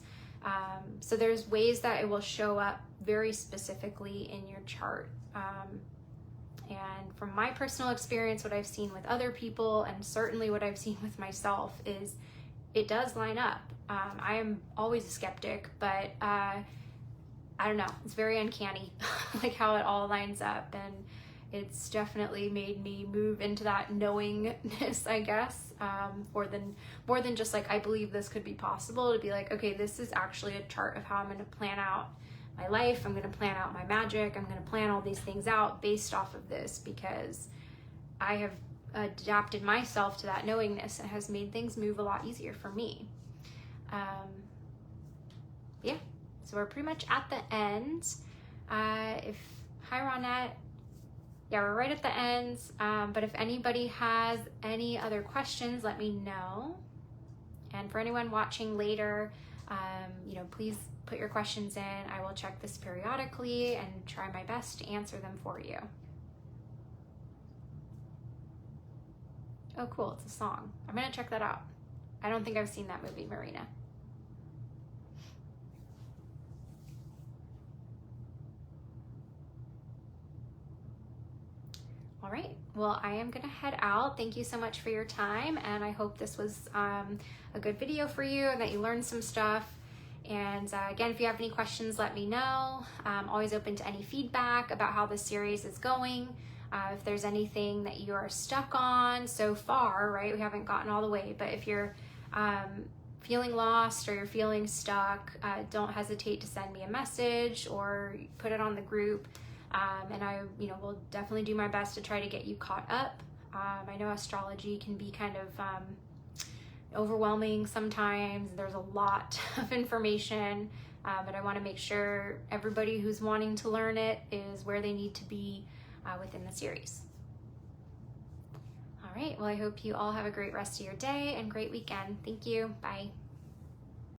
So there's ways that it will show up very specifically in your chart. And from my personal experience, what I've seen with other people, and certainly what I've seen with myself, is it does line up. I am always a skeptic, but I don't know, it's very uncanny like how it all lines up, and it's definitely made me move into that knowingness, I guess, more than just like I believe this could be possible, to be like, okay, this is actually a chart of how I'm going to plan out my life, I'm going to plan out my magic, I'm going to plan all these things out based off of this, because I have adapted myself to that knowingness and has made things move a lot easier for me. Yeah, so we're pretty much at the end. Hi Ronette. Yeah, we're right at the end, but if anybody has any other questions, let me know. And for anyone watching later, you know, please put your questions in. I will check this periodically and try my best to answer them for you. Oh, cool, it's a song. I'm gonna check that out. I don't think I've seen that movie, Marina. All right, well, I am gonna head out. Thank you so much for your time, and I hope this was a good video for you and that you learned some stuff. And again, if you have any questions, let me know. I'm always open to any feedback about how this series is going. If there's anything that you are stuck on so far, right? We haven't gotten all the way, but if you're feeling lost or you're feeling stuck, don't hesitate to send me a message or put it on the group. And I, you know, will definitely do my best to try to get you caught up. I know astrology can be kind of overwhelming sometimes. There's a lot of information, but I want to make sure everybody who's wanting to learn it is where they need to be within the series. All right, well, I hope you all have a great rest of your day and great weekend. Thank you. Bye.